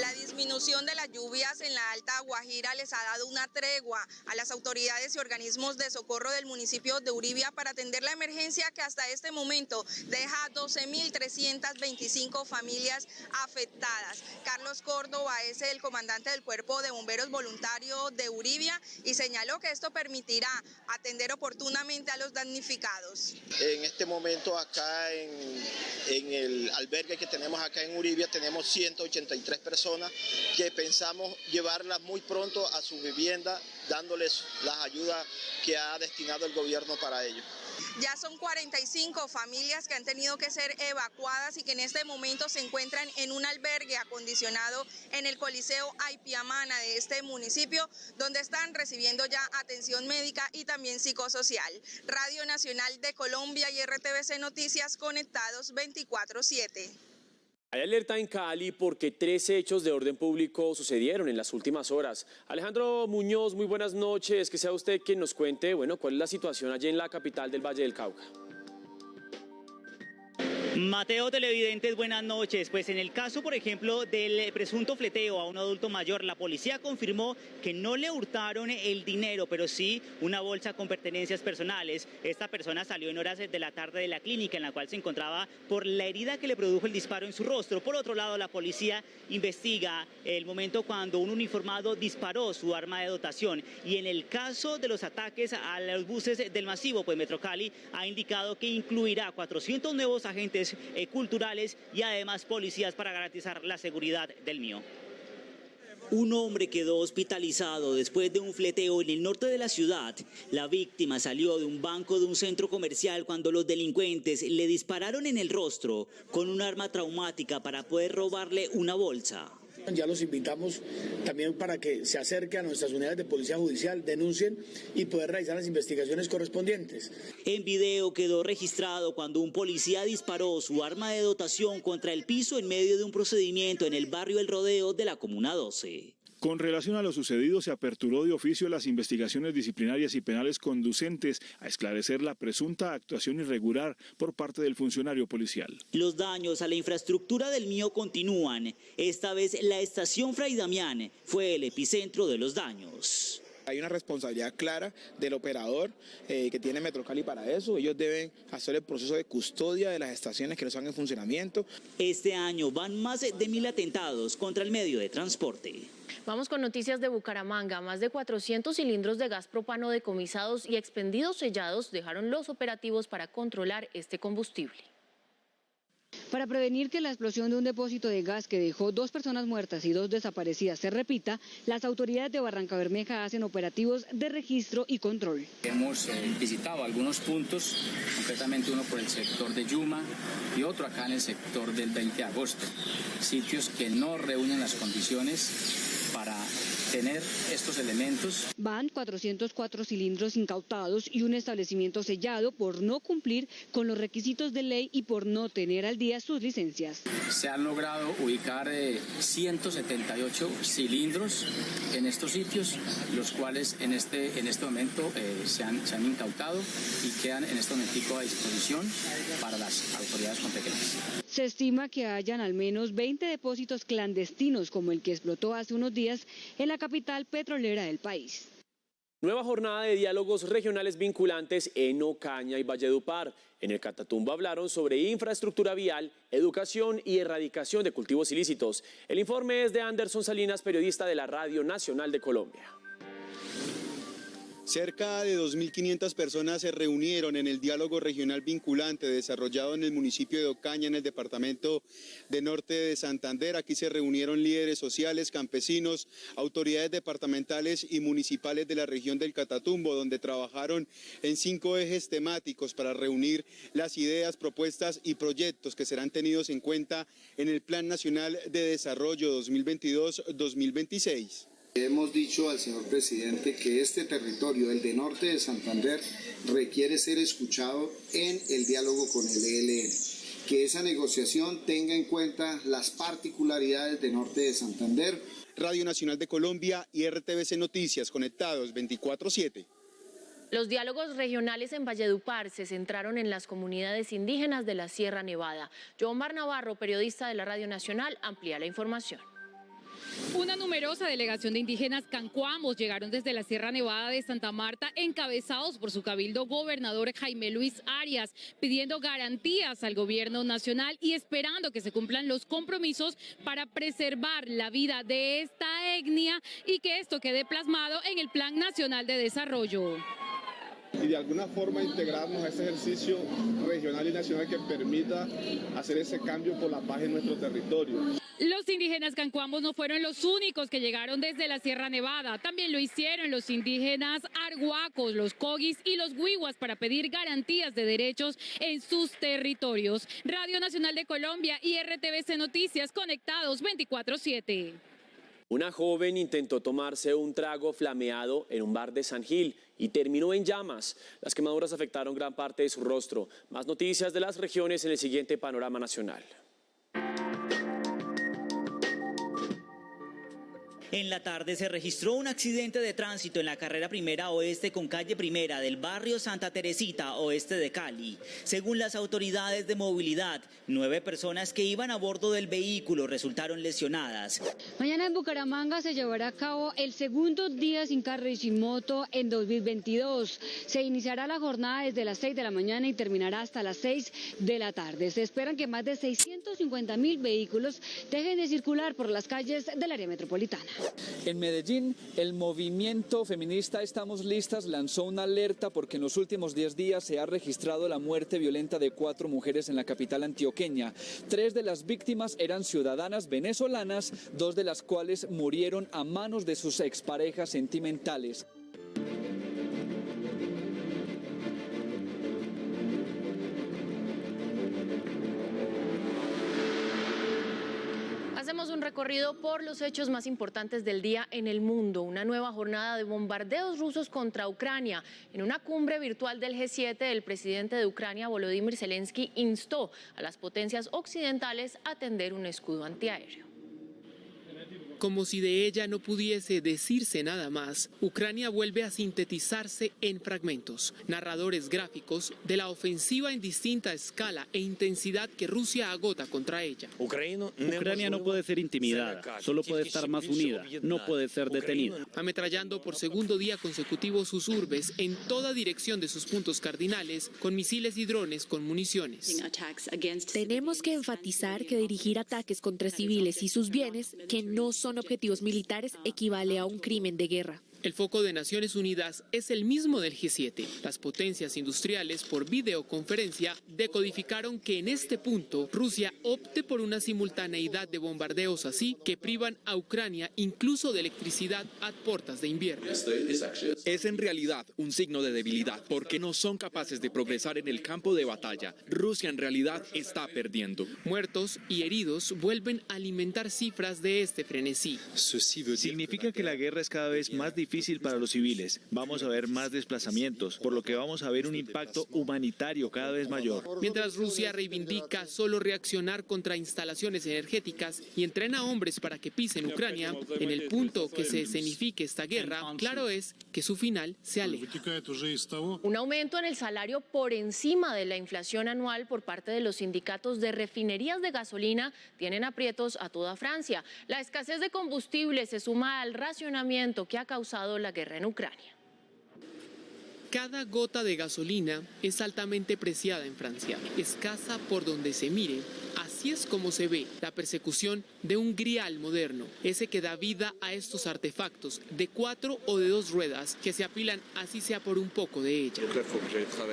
La disminución de las lluvias en la Alta Guajira les ha dado una tregua a las autoridades y organismos de socorro del municipio de Uribia para atender la emergencia que hasta este momento deja 12.325 familias afectadas. Carlos Córdoba es el comandante del Cuerpo de Bomberos Voluntario de Uribia y señaló que esto permitirá atender oportunamente a los damnificados. En este momento acá en el albergue que tenemos acá en Uribia tenemos 183 personas que pensamos llevarlas muy pronto a su vivienda, dándoles las ayudas que ha destinado el gobierno para ello. Ya son 45 familias que han tenido que ser evacuadas y que en este momento se encuentran en un albergue acondicionado en el Coliseo Aipiamana de este municipio, donde están recibiendo ya atención médica y también psicosocial. Radio Nacional de Colombia y RTVC Noticias conectados 24/7. Hay alerta en Cali porque 3 hechos de orden público sucedieron en las últimas horas. Alejandro Muñoz, muy buenas noches. Que sea usted quien nos cuente, cuál es la situación allí en la capital del Valle del Cauca. Mateo, televidentes, buenas noches. Pues en el caso, por ejemplo, del presunto fleteo a un adulto mayor, la policía confirmó que no le hurtaron el dinero, pero sí una bolsa con pertenencias personales. Esta persona salió en horas de la tarde de la clínica en la cual se encontraba por la herida que le produjo el disparo en su rostro. Por otro lado, la policía investiga el momento cuando un uniformado disparó su arma de dotación. Y en el caso de los ataques a los buses del masivo, pues Metro Cali ha indicado que incluirá 400 nuevos agentes culturales y además policías para garantizar la seguridad del mío. Un hombre quedó hospitalizado después de un fleteo en el norte de la ciudad. La víctima salió de un banco de un centro comercial cuando los delincuentes le dispararon en el rostro con un arma traumática para poder robarle una bolsa. Ya los invitamos también para que se acerquen a nuestras unidades de policía judicial, denuncien y poder realizar las investigaciones correspondientes. En video quedó registrado cuando un policía disparó su arma de dotación contra el piso en medio de un procedimiento en el barrio El Rodeo de la Comuna 12. Con relación a lo sucedido, se aperturó de oficio las investigaciones disciplinarias y penales conducentes a esclarecer la presunta actuación irregular por parte del funcionario policial. Los daños a la infraestructura del mío continúan. Esta vez la estación Fray Damián fue el epicentro de los daños. Hay una responsabilidad clara del operador que tiene Metro Cali para eso. Ellos deben hacer el proceso de custodia de las estaciones que no están en funcionamiento. Este año van más de 1.000 atentados contra el medio de transporte. Vamos con noticias de Bucaramanga. Más de 400 cilindros de gas propano decomisados y expendidos sellados dejaron los operativos para controlar este combustible. Para prevenir que la explosión de un depósito de gas que dejó 2 personas muertas y 2 desaparecidas se repita, las autoridades de Barrancabermeja hacen operativos de registro y control. Hemos visitado algunos puntos, concretamente uno por el sector de Yuma y otro acá en el sector del 20 de agosto, sitios que no reúnen las condiciones para tener estos elementos. Van 404 cilindros incautados y un establecimiento sellado por no cumplir con los requisitos de ley y por no tener al día sus licencias. Se han logrado ubicar 178 cilindros en estos sitios, los cuales en este momento se han incautado y quedan en este momentico a disposición para las autoridades competentes. Se estima que hayan al menos 20 depósitos clandestinos como el que explotó hace unos días en la capital petrolera del país. Nueva jornada de diálogos regionales vinculantes en Ocaña y Valledupar. En el Catatumbo hablaron sobre infraestructura vial, educación y erradicación de cultivos ilícitos. El informe es de Anderson Salinas, periodista de la Radio Nacional de Colombia. Cerca de 2.500 personas se reunieron en el diálogo regional vinculante desarrollado en el municipio de Ocaña, en el departamento de Norte de Santander. Aquí se reunieron líderes sociales, campesinos, autoridades departamentales y municipales de la región del Catatumbo, donde trabajaron en 5 ejes temáticos para reunir las ideas, propuestas y proyectos que serán tenidos en cuenta en el Plan Nacional de Desarrollo 2022-2026. Hemos dicho al señor presidente que este territorio, el de Norte de Santander, requiere ser escuchado en el diálogo con el ELN, que esa negociación tenga en cuenta las particularidades de Norte de Santander. Radio Nacional de Colombia y RTVC Noticias, conectados 24/7. Los diálogos regionales en Valledupar se centraron en las comunidades indígenas de la Sierra Nevada. Joomar Navarro, periodista de la Radio Nacional, amplía la información. Una numerosa delegación de indígenas cancuamos llegaron desde la Sierra Nevada de Santa Marta, encabezados por su cabildo gobernador Jaime Luis Arias, pidiendo garantías al gobierno nacional y esperando que se cumplan los compromisos para preservar la vida de esta etnia y que esto quede plasmado en el Plan Nacional de Desarrollo. Y de alguna forma integrarnos a ese ejercicio regional y nacional que permita hacer ese cambio por la paz en nuestro territorio. Los indígenas cancuamos no fueron los únicos que llegaron desde la Sierra Nevada. También lo hicieron los indígenas arhuacos, los cogis y los huihuas para pedir garantías de derechos en sus territorios. Radio Nacional de Colombia y RTVC Noticias, conectados 24/7. Una joven intentó tomarse un trago flameado en un bar de San Gil y terminó en llamas. Las quemaduras afectaron gran parte de su rostro. Más noticias de las regiones en el siguiente panorama nacional. En la tarde se registró un accidente de tránsito en la carrera primera oeste con calle primera del barrio Santa Teresita, oeste de Cali. Según las autoridades de movilidad, 9 personas que iban a bordo del vehículo resultaron lesionadas. Mañana en Bucaramanga se llevará a cabo el segundo día sin carro y sin moto en 2022. Se iniciará la jornada desde las 6 de la mañana y terminará hasta las 6 de la tarde. Se esperan que más de 650.000 vehículos dejen de circular por las calles del área metropolitana. En Medellín, el movimiento feminista Estamos Listas lanzó una alerta porque en los últimos 10 días se ha registrado la muerte violenta de 4 mujeres en la capital antioqueña. 3 de las víctimas eran ciudadanas venezolanas, 2 de las cuales murieron a manos de sus exparejas sentimentales. Hacemos un recorrido por los hechos más importantes del día en el mundo. Una nueva jornada de bombardeos rusos contra Ucrania. En una cumbre virtual del G7, el presidente de Ucrania, Volodymyr Zelensky, instó a las potencias occidentales a tender un escudo antiaéreo. Como si de ella no pudiese decirse nada más, Ucrania vuelve a sintetizarse en fragmentos, narradores gráficos de la ofensiva en distinta escala e intensidad que Rusia agota contra ella. Ucrania no puede ser intimidada, solo puede estar más unida, no puede ser detenida. Ametrallando por segundo día consecutivo sus urbes en toda dirección de sus puntos cardinales con misiles y drones con municiones. Tenemos que enfatizar que dirigir ataques contra civiles y sus bienes, que no son objetivos militares, equivale a un crimen de guerra. El foco de Naciones Unidas es el mismo del G7. Las potencias industriales por videoconferencia decodificaron que en este punto Rusia opte por una simultaneidad de bombardeos así que privan a Ucrania incluso de electricidad a puertas de invierno. Es en realidad un signo de debilidad porque no son capaces de progresar en el campo de batalla. Rusia en realidad está perdiendo. Muertos y heridos vuelven a alimentar cifras de este frenesí. Significa que la guerra es cada vez más difícil para los civiles. Vamos a ver más desplazamientos, por lo que vamos a ver un impacto humanitario cada vez mayor. Mientras Rusia reivindica solo reaccionar contra instalaciones energéticas y entrena hombres para que pisen Ucrania, en el punto que se escenifique esta guerra, claro es que su final se aleja. Un aumento en el salario por encima de la inflación anual por parte de los sindicatos de refinerías de gasolina tienen aprietos a toda Francia. La escasez de combustible se suma al racionamiento que ha causado la guerra en Ucrania. Cada gota de gasolina es altamente preciada en Francia, escasa por donde se mire. Así es como se ve la persecución de un grial moderno, ese que da vida a estos artefactos de 4 o de 2 ruedas que se apilan así sea por un poco de ella.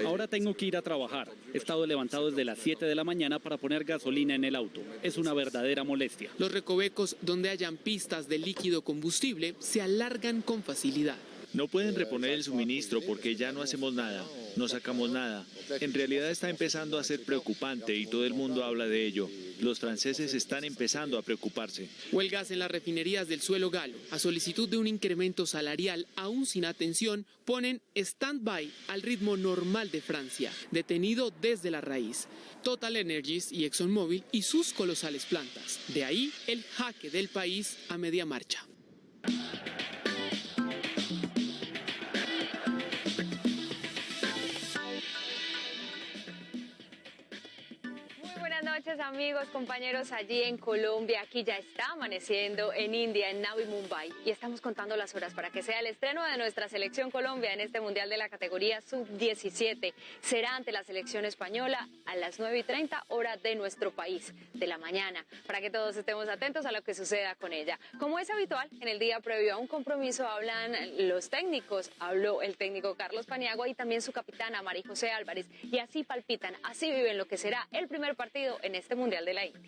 Ahora tengo que ir a trabajar. He estado levantado desde las 7 de la mañana para poner gasolina en el auto. Es una verdadera molestia. Los recovecos donde hayan pistas de líquido combustible se alargan con facilidad. No pueden reponer el suministro porque ya no hacemos nada, no sacamos nada. En realidad está empezando a ser preocupante y todo el mundo habla de ello. Los franceses están empezando a preocuparse. Huelgas en las refinerías del suelo galo, a solicitud de un incremento salarial aún sin atención, ponen stand-by al ritmo normal de Francia, detenido desde la raíz. Total Energies y ExxonMobil y sus colosales plantas. De ahí el jaque del país a media marcha. noches, amigos, compañeros allí en Colombia. Aquí ya está amaneciendo en India, en Navi Mumbai. Y estamos contando las horas para que sea el estreno de nuestra selección Colombia en este Mundial de la categoría Sub-17. Será ante la selección española a las 9:30 hora de nuestro país, de la mañana, para que todos estemos atentos a lo que suceda con ella. Como es habitual, en el día previo a un compromiso hablan los técnicos. Habló el técnico Carlos Paniagua y también su capitana María José Álvarez. Y así palpitan, así viven lo que será el primer partido en este Mundial de la India.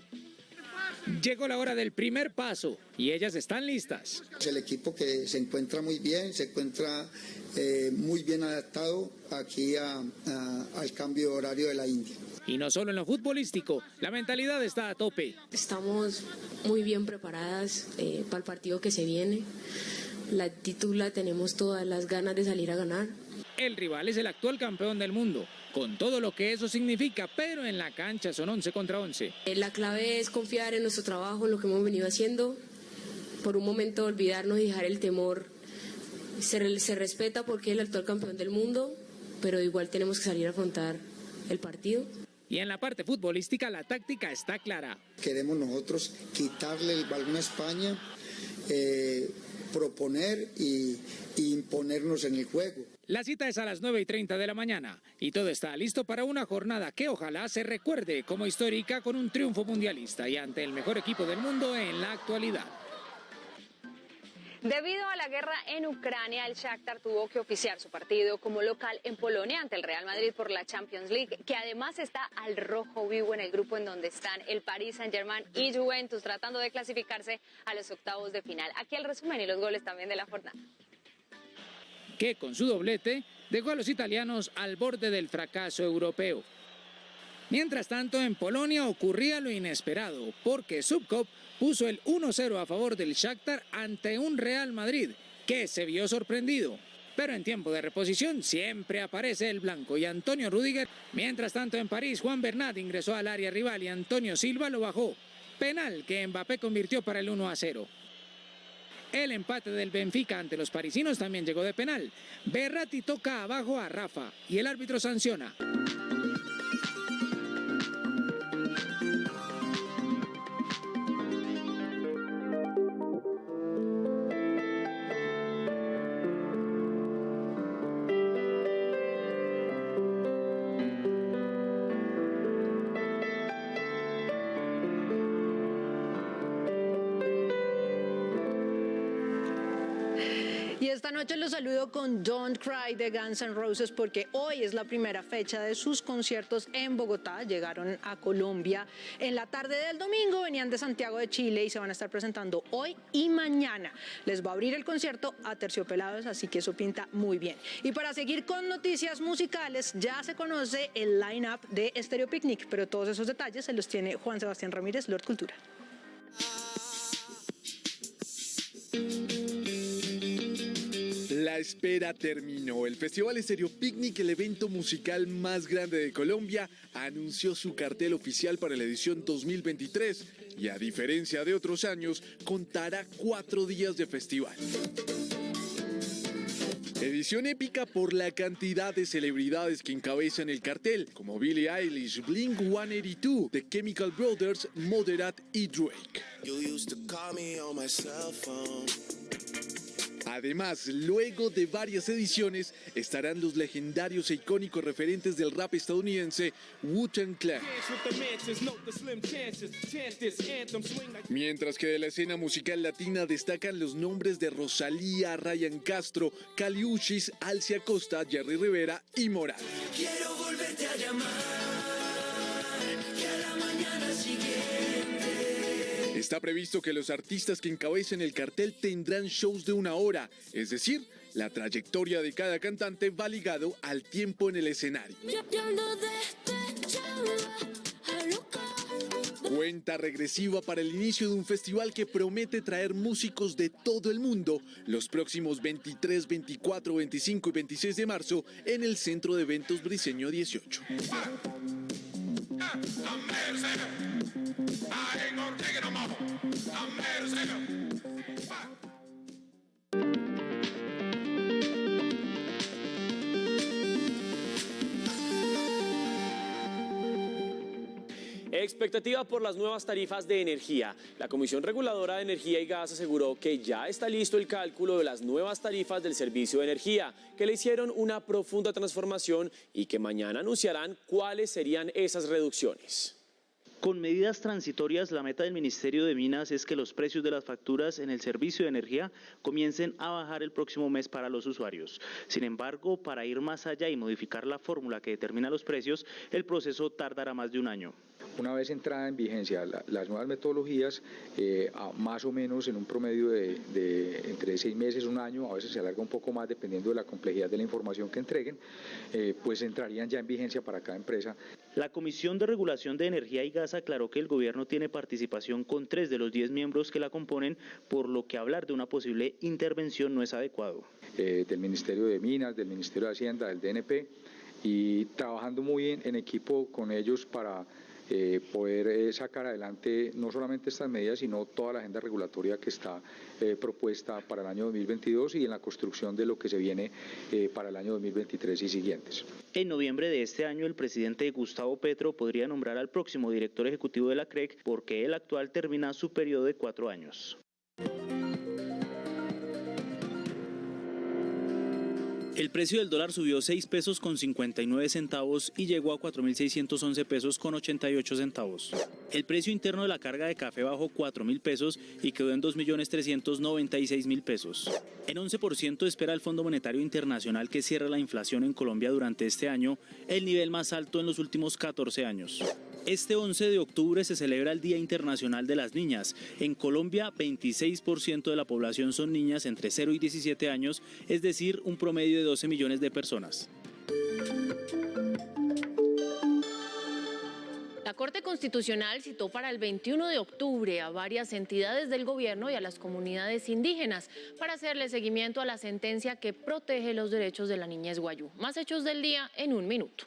Llegó la hora del primer paso y ellas están listas. El equipo que se encuentra muy bien, se encuentra muy bien adaptado aquí al cambio horario de la India. Y no solo en lo futbolístico, la mentalidad está a tope. Estamos muy bien preparadas para el partido que se viene. La actitud la tenemos, todas las ganas de salir a ganar. El rival es el actual campeón del mundo, con todo lo que eso significa, pero en la cancha son 11 contra 11. La clave es confiar en nuestro trabajo, en lo que hemos venido haciendo. Por un momento olvidarnos y dejar el temor. Se respeta porque es el actual campeón del mundo, pero igual tenemos que salir a afrontar el partido. Y en la parte futbolística la táctica está clara. Queremos nosotros quitarle el balón a España, proponer y imponernos en el juego. La cita es a las 9:30 de la mañana y todo está listo para una jornada que ojalá se recuerde como histórica con un triunfo mundialista y ante el mejor equipo del mundo en la actualidad. Debido a la guerra en Ucrania, el Shakhtar tuvo que oficiar su partido como local en Polonia ante el Real Madrid por la Champions League, que además está al rojo vivo en el grupo en donde están el Paris Saint-Germain y Juventus tratando de clasificarse a los octavos de final. Aquí el resumen y los goles también de la jornada. Que con su doblete dejó a los italianos al borde del fracaso europeo. Mientras tanto, en Polonia ocurría lo inesperado, porque Subkop puso el 1-0 a favor del Shakhtar ante un Real Madrid, que se vio sorprendido. Pero en tiempo de reposición siempre aparece el blanco y Antonio Rüdiger. Mientras tanto, en París, Juan Bernat ingresó al área rival y Antonio Silva lo bajó. Penal que Mbappé convirtió para el 1-0. El empate del Benfica ante los parisinos también llegó de penal. Berratti toca abajo a Rafa y el árbitro sanciona. Y esta noche los saludo con Don't Cry de Guns N' Roses porque hoy es la primera fecha de sus conciertos en Bogotá. Llegaron a Colombia en la tarde del domingo, venían de Santiago de Chile y se van a estar presentando hoy y mañana. Les va a abrir el concierto Aterciopelados, así que eso pinta muy bien. Y para seguir con noticias musicales, ya se conoce el line-up de Stereo Picnic, pero todos esos detalles se los tiene Juan Sebastián Ramírez, Lord Cultura. La espera terminó. El Festival Stereo Picnic, el evento musical más grande de Colombia, anunció su cartel oficial para la edición 2023 y, a diferencia de otros años, contará 4 días de festival. Edición épica por la cantidad de celebridades que encabezan el cartel, como Billie Eilish, Blink-182, The Chemical Brothers, Moderat y Drake. Además, luego de varias ediciones, estarán los legendarios e icónicos referentes del rap estadounidense Wu-Tang Clan. Mientras que de la escena musical latina destacan los nombres de Rosalía, Ryan Castro, Kali Uchis, Alcia Costa, Jerry Rivera y Moral. Quiero volverte a llamar, que a la mañana siguiente. Está previsto que los artistas que encabecen el cartel tendrán shows de 1 hora, es decir, la trayectoria de cada cantante va ligado al tiempo en el escenario. Cuenta regresiva para el inicio de un festival que promete traer músicos de todo el mundo los próximos 23, 24, 25 y 26 de marzo en el Centro de Eventos Briceño 18. Expectativa por las nuevas tarifas de energía. La Comisión Reguladora de Energía y Gas aseguró que ya está listo el cálculo de las nuevas tarifas del servicio de energía, que le hicieron una profunda transformación y que mañana anunciarán cuáles serían esas reducciones. Con medidas transitorias, la meta del Ministerio de Minas es que los precios de las facturas en el servicio de energía comiencen a bajar el próximo mes para los usuarios. Sin embargo, para ir más allá y modificar la fórmula que determina los precios, el proceso tardará más de un año. Una vez entrada en vigencia las nuevas metodologías, más o menos en un promedio de entre 6 meses, un año, a veces se alarga un poco más dependiendo de la complejidad de la información que entreguen, pues entrarían ya en vigencia para cada empresa. La Comisión de Regulación de Energía y Gas aclaró que el gobierno tiene participación con 3 de los 10 miembros que la componen, por lo que hablar de una posible intervención no es adecuado. Del Ministerio de Minas, del Ministerio de Hacienda, del DNP, y trabajando muy en equipo con ellos para poder sacar adelante no solamente estas medidas, sino toda la agenda regulatoria que está propuesta para el año 2022 y en la construcción de lo que se viene para el año 2023 y siguientes. En noviembre de este año, el presidente Gustavo Petro podría nombrar al próximo director ejecutivo de la CREC porque el actual termina su periodo de 4 años. El precio del dólar subió 6 pesos con 59 centavos y llegó a 4.611 pesos con 88 centavos. El precio interno de la carga de café bajó 4.000 pesos y quedó en 2.396.000 pesos. En 11% espera el Fondo Monetario Internacional que cierre la inflación en Colombia durante este año, el nivel más alto en los últimos 14 años. Este 11 de octubre se celebra el Día Internacional de las Niñas. En Colombia, 26% de la población son niñas entre 0 y 17 años, es decir, un promedio de 12 millones de personas. La Corte Constitucional citó para el 21 de octubre a varias entidades del gobierno y a las comunidades indígenas para hacerle seguimiento a la sentencia que protege los derechos de la niñez guayú. Más hechos del día en un minuto.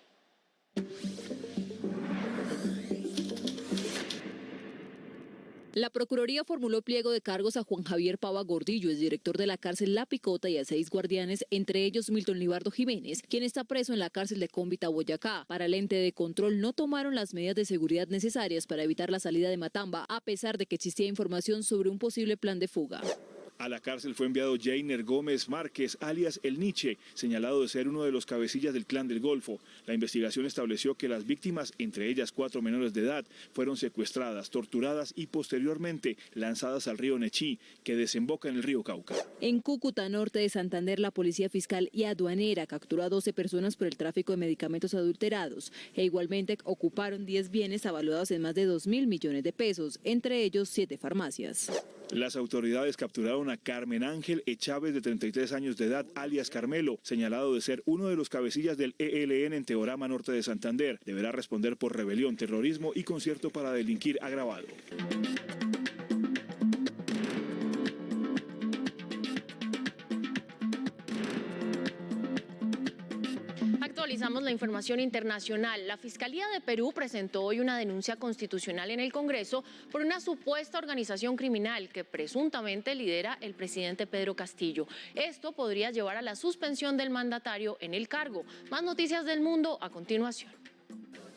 La Procuraduría formuló pliego de cargos a Juan Javier Pava Gordillo, el director de la cárcel La Picota, y a 6 guardianes, entre ellos Milton Libardo Jiménez, quien está preso en la cárcel de Cómbita, Boyacá. Para el ente de control no tomaron las medidas de seguridad necesarias para evitar la salida de Matamba, a pesar de que existía información sobre un posible plan de fuga. A la cárcel fue enviado Jainer Gómez Márquez, alias El Niche, señalado de ser uno de los cabecillas del Clan del Golfo. La investigación estableció que las víctimas, entre ellas 4 menores de edad, fueron secuestradas, torturadas y posteriormente lanzadas al río Nechí, que desemboca en el río Cauca. En Cúcuta, norte de Santander, la Policía Fiscal y Aduanera capturó a 12 personas por el tráfico de medicamentos adulterados e igualmente ocuparon 10 bienes avaluados en más de 2.000 millones de pesos, entre ellos 7 farmacias. Las autoridades capturaron a Carmen Ángel Echávez, de 33 años de edad, alias Carmelo, señalado de ser uno de los cabecillas del ELN en Teorama, norte de Santander. Deberá responder por rebelión, terrorismo y concierto para delinquir agravado. Actualizamos la información internacional. La Fiscalía de Perú presentó hoy una denuncia constitucional en el Congreso por una supuesta organización criminal que presuntamente lidera el presidente Pedro Castillo. Esto podría llevar a la suspensión del mandatario en el cargo. Más noticias del mundo a continuación.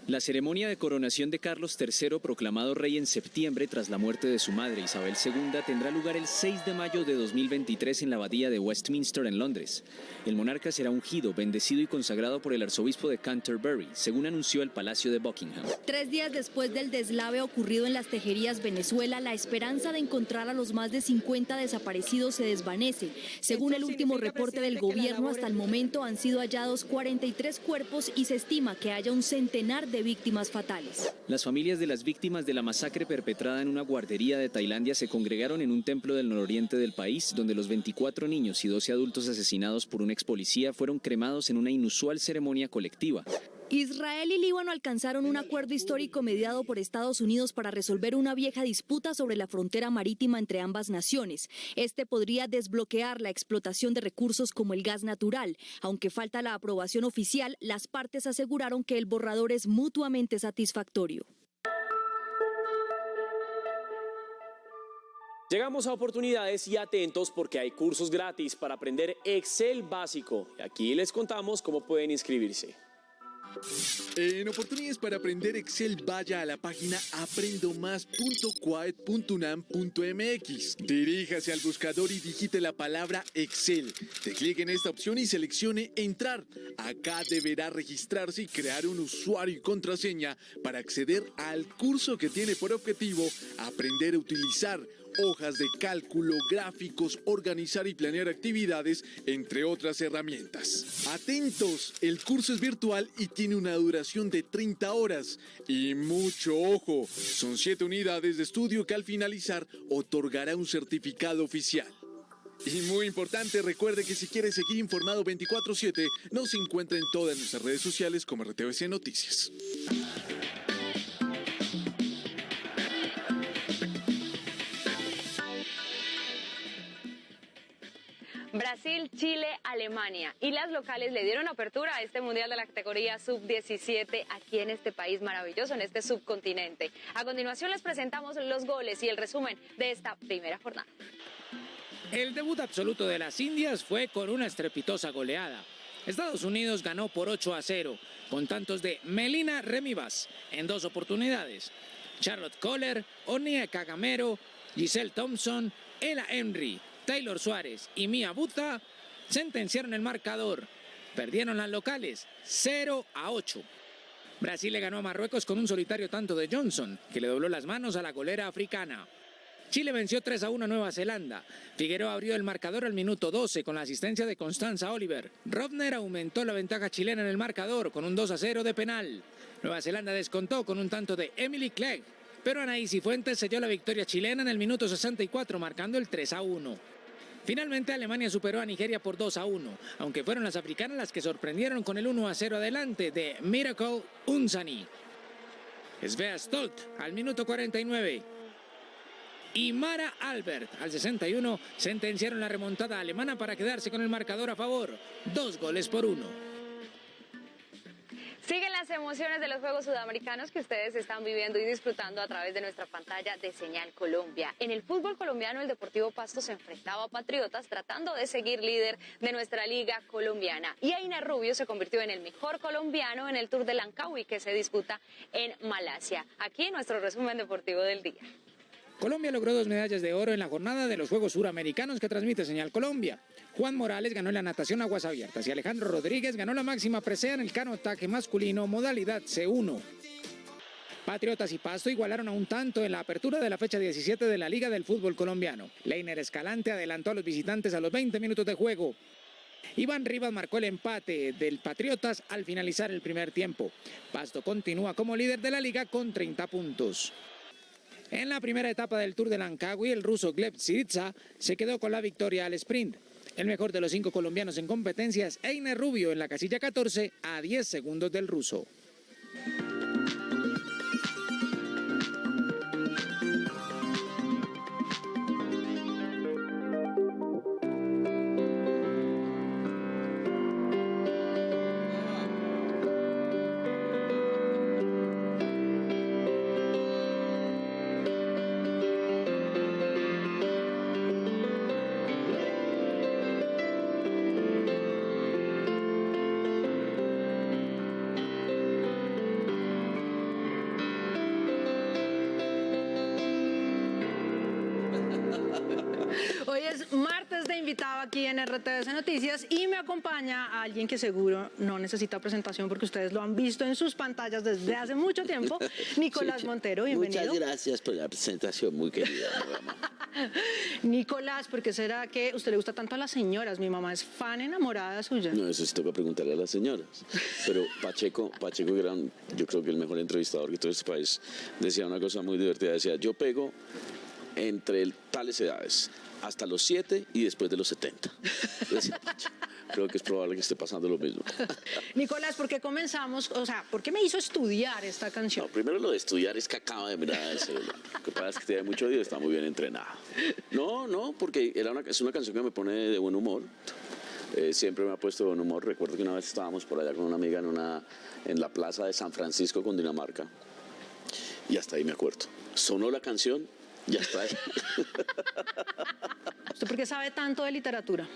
La ceremonia de coronación de Carlos III, proclamado rey en septiembre tras la muerte de su madre Isabel II, tendrá lugar el 6 de mayo de 2023 en la abadía de Westminster en Londres. El monarca será ungido, bendecido y consagrado por el arzobispo de Canterbury, según anunció el Palacio de Buckingham. 3 días después del deslave ocurrido en Las Tejerías, Venezuela, la esperanza de encontrar a los más de 50 desaparecidos se desvanece. Según el último reporte del gobierno, hasta el momento han sido hallados 43 cuerpos y se estima que haya un centenar de víctimas fatales. Las familias de las víctimas de la masacre perpetrada en una guardería de Tailandia se congregaron en un templo del nororiente del país, donde los 24 niños y 12 adultos asesinados por un ex policía fueron cremados en una inusual ceremonia colectiva. Israel y Líbano alcanzaron un acuerdo histórico mediado por Estados Unidos para resolver una vieja disputa sobre la frontera marítima entre ambas naciones. Este podría desbloquear la explotación de recursos como el gas natural. Aunque falta la aprobación oficial, las partes aseguraron que el borrador es mutuamente satisfactorio. Llegamos a oportunidades y atentos porque hay cursos gratis para aprender Excel básico. Aquí les contamos cómo pueden inscribirse. En oportunidades para aprender Excel, vaya a la página aprendomás.quaed.unam.mx. Diríjase al buscador y digite la palabra Excel. Clic en esta opción y seleccione Entrar. Acá deberá registrarse y crear un usuario y contraseña para acceder al curso que tiene por objetivo aprender a utilizar hojas de cálculo, gráficos, organizar y planear actividades, entre otras herramientas. Atentos, el curso es virtual y tiene una duración de 30 horas. Y mucho ojo, son 7 unidades de estudio que al finalizar otorgará un certificado oficial. Y muy importante, recuerde que si quiere seguir informado 24/7, nos encuentra en todas nuestras redes sociales como RTVC Noticias. Brasil, Chile, Alemania y las locales le dieron apertura a este mundial de la categoría sub-17 aquí en este país maravilloso, en este subcontinente. A continuación les presentamos los goles y el resumen de esta primera jornada. El debut absoluto de las Indias fue con una estrepitosa goleada. Estados Unidos ganó por 8-0, con tantos de Melina Remivas en 2 oportunidades. Charlotte Kohler, Onyeka Gamero, Giselle Thompson, Ella Henry, Taylor Suárez y Mia Buta sentenciaron el marcador. Perdieron las locales 0-8. Brasil le ganó a Marruecos con un solitario tanto de Johnson, que le dobló las manos a la golera africana. Chile venció 3-1 a Nueva Zelanda. Figueroa abrió el marcador al minuto 12 con la asistencia de Constanza Oliver. Rovner aumentó la ventaja chilena en el marcador con un 2-0 de penal. Nueva Zelanda descontó con un tanto de Emily Clegg, pero Anaí Cifuentes selló la victoria chilena en el minuto 64 marcando el 3-1. Finalmente Alemania superó a Nigeria por 2-1, aunque fueron las africanas las que sorprendieron con el 1-0 adelante de Miracle Unsani. Svea Stolt al minuto 49 y Mara Albert al 61 sentenciaron la remontada alemana para quedarse con el marcador a favor, 2-1. Siguen las emociones de los Juegos Sudamericanos que ustedes están viviendo y disfrutando a través de nuestra pantalla de Señal Colombia. En el fútbol colombiano, el Deportivo Pasto se enfrentaba a Patriotas tratando de seguir líder de nuestra liga colombiana. Y Einar Rubio se convirtió en el mejor colombiano en el Tour de Langkawi que se disputa en Malasia. Aquí nuestro resumen deportivo del día. Colombia logró 2 medallas de oro en la jornada de los Juegos Suramericanos que transmite Señal Colombia. Juan Morales ganó en la natación aguas abiertas y Alejandro Rodríguez ganó la máxima presea en el canotaje masculino modalidad C1. Patriotas y Pasto igualaron a un tanto en la apertura de la fecha 17 de la Liga del Fútbol Colombiano. Leiner Escalante adelantó a los visitantes a los 20 minutos de juego. Iván Rivas marcó el empate del Patriotas al finalizar el primer tiempo. Pasto continúa como líder de la liga con 30 puntos. En la primera etapa del Tour de Langkawi, el ruso Gleb Syriza se quedó con la victoria al sprint. El mejor de los 5 colombianos en competencia es Einar Rubio en la casilla 14 a 10 segundos del ruso. Hoy es martes de invitado aquí en RTVC Noticias y me acompaña alguien que seguro no necesita presentación porque ustedes lo han visto en sus pantallas desde hace mucho tiempo, Nicolás Montero, bienvenido. Muchas gracias por la presentación, muy querida. Nicolás, ¿por qué será que a usted le gusta tanto a las señoras? Mi mamá es fan enamorada suya. No, eso sí toca preguntarle a las señoras. Pero Pacheco Gran, yo creo que el mejor entrevistador que todo este país, decía una cosa muy divertida, decía, yo pego entre tales edades, hasta los 7 y después de los 70. Decía, creo que es probable que esté pasando lo mismo. Nicolás, ¿por qué comenzamos? O sea, ¿por qué me hizo estudiar esta canción? No, primero lo de estudiar es que acaba de mirar el celular. Lo que pasa es que tiene mucho oído y está muy bien entrenado. No, porque es una canción que me pone de buen humor. Siempre me ha puesto de buen humor. Recuerdo que una vez estábamos por allá con una amiga en la plaza de San Francisco con Dinamarca. Y hasta ahí me acuerdo. Sonó la canción, ya está ahí. ¿Usted por qué sabe tanto de literatura?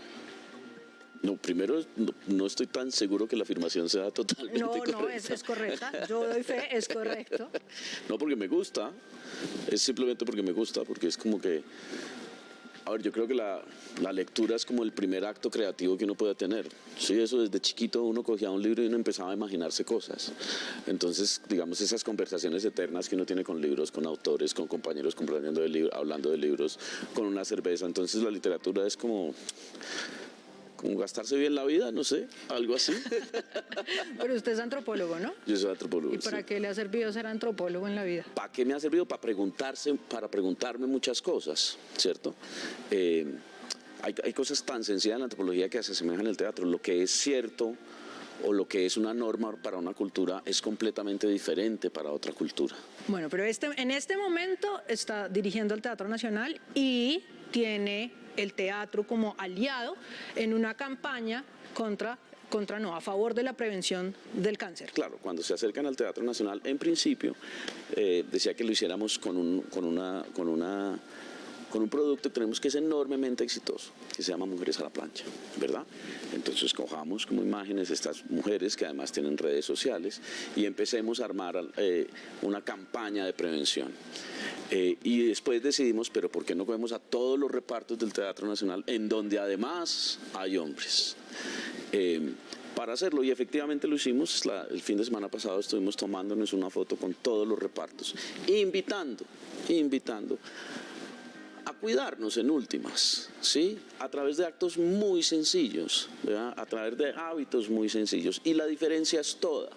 No, primero, no estoy tan seguro que la afirmación sea totalmente correcta. No, es correcta. Yo doy fe, es correcto. No porque me gusta, es simplemente porque me gusta, porque es como que... A ver, yo creo que la lectura es como el primer acto creativo que uno puede tener. Sí, eso desde chiquito uno cogía un libro y uno empezaba a imaginarse cosas. Entonces, digamos, esas conversaciones eternas que uno tiene con libros, con autores, con compañeros hablando de libros, con una cerveza. Entonces la literatura es como gastarse bien la vida, no sé, algo así. Pero usted es antropólogo, ¿no? Yo soy antropólogo. ¿Y para qué le ha servido ser antropólogo en la vida? ¿Para qué me ha servido? Para preguntarme muchas cosas, ¿cierto? Hay cosas tan sencillas en la antropología que se asemejan al teatro. Lo que es cierto o lo que es una norma para una cultura es completamente diferente para otra cultura. Bueno, pero en este momento está dirigiendo el Teatro Nacional y tiene el teatro como aliado en una campaña a favor de la prevención del cáncer. Claro, cuando se acercan al Teatro Nacional, en principio, decía que lo hiciéramos con un producto que tenemos que es enormemente exitoso, que se llama Mujeres a la Plancha, ¿verdad? Entonces cojamos como imágenes estas mujeres que además tienen redes sociales y empecemos a armar una campaña de prevención. Y después decidimos, pero ¿por qué no cogemos a todos los repartos del Teatro Nacional en donde además hay hombres? Para hacerlo, y efectivamente lo hicimos, el fin de semana pasado estuvimos tomándonos una foto con todos los repartos, invitando a cuidarnos en últimas, ¿sí? A través de actos muy sencillos, ¿verdad? A través de hábitos muy sencillos. Y la diferencia es toda.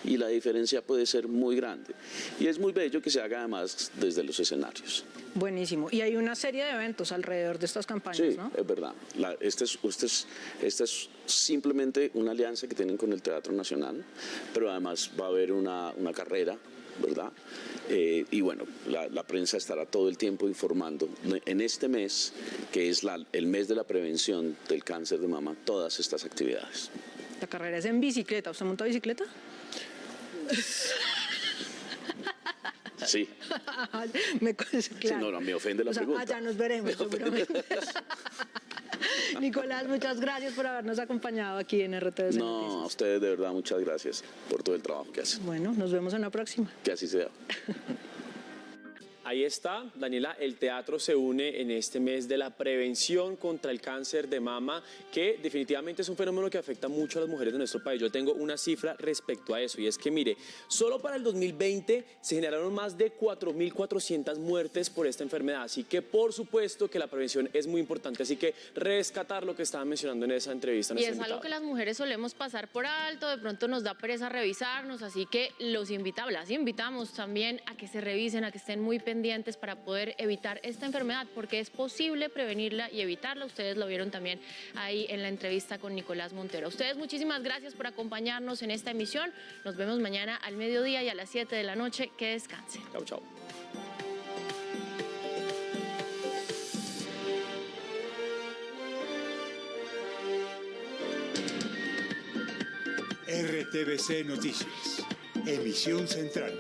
Y la diferencia puede ser muy grande. Y es muy bello que se haga además desde los escenarios. Buenísimo. Y hay una serie de eventos alrededor de estas campañas, sí, ¿no? Es verdad. Esta es simplemente una alianza que tienen con el Teatro Nacional, pero además va a haber una carrera, ¿verdad? Y bueno, la prensa estará todo el tiempo informando en este mes, que es el mes de la prevención del cáncer de mama, todas estas actividades. La carrera es en bicicleta. ¿Usted monta bicicleta? Sí. Claro. Sí, no, me ofende la pregunta. Allá nos veremos, seguramente. Nicolás, muchas gracias por habernos acompañado aquí en RTVC No, Noticias. a ustedes de verdad muchas gracias por todo el trabajo que hacen. Bueno, nos vemos en la próxima. Que así sea. Ahí está, Daniela, el teatro se une en este mes de la prevención contra el cáncer de mama, que definitivamente es un fenómeno que afecta mucho a las mujeres de nuestro país. Yo tengo una cifra respecto a eso, y es que, mire, solo para el 2020 se generaron más de 4.400 muertes por esta enfermedad, así que por supuesto que la prevención es muy importante, así que rescatar lo que estaban mencionando en esa entrevista. Y es algo que las mujeres solemos pasar por alto, de pronto nos da pereza revisarnos, así que las invitamos también a que se revisen, a que estén muy pendientes para poder evitar esta enfermedad, porque es posible prevenirla y evitarla. Ustedes lo vieron también ahí en la entrevista con Nicolás Montero. Ustedes muchísimas gracias por acompañarnos en esta emisión. Nos vemos mañana al mediodía y a las 7 de la noche. Que descansen. Chau, chau. RTVC Noticias, emisión central.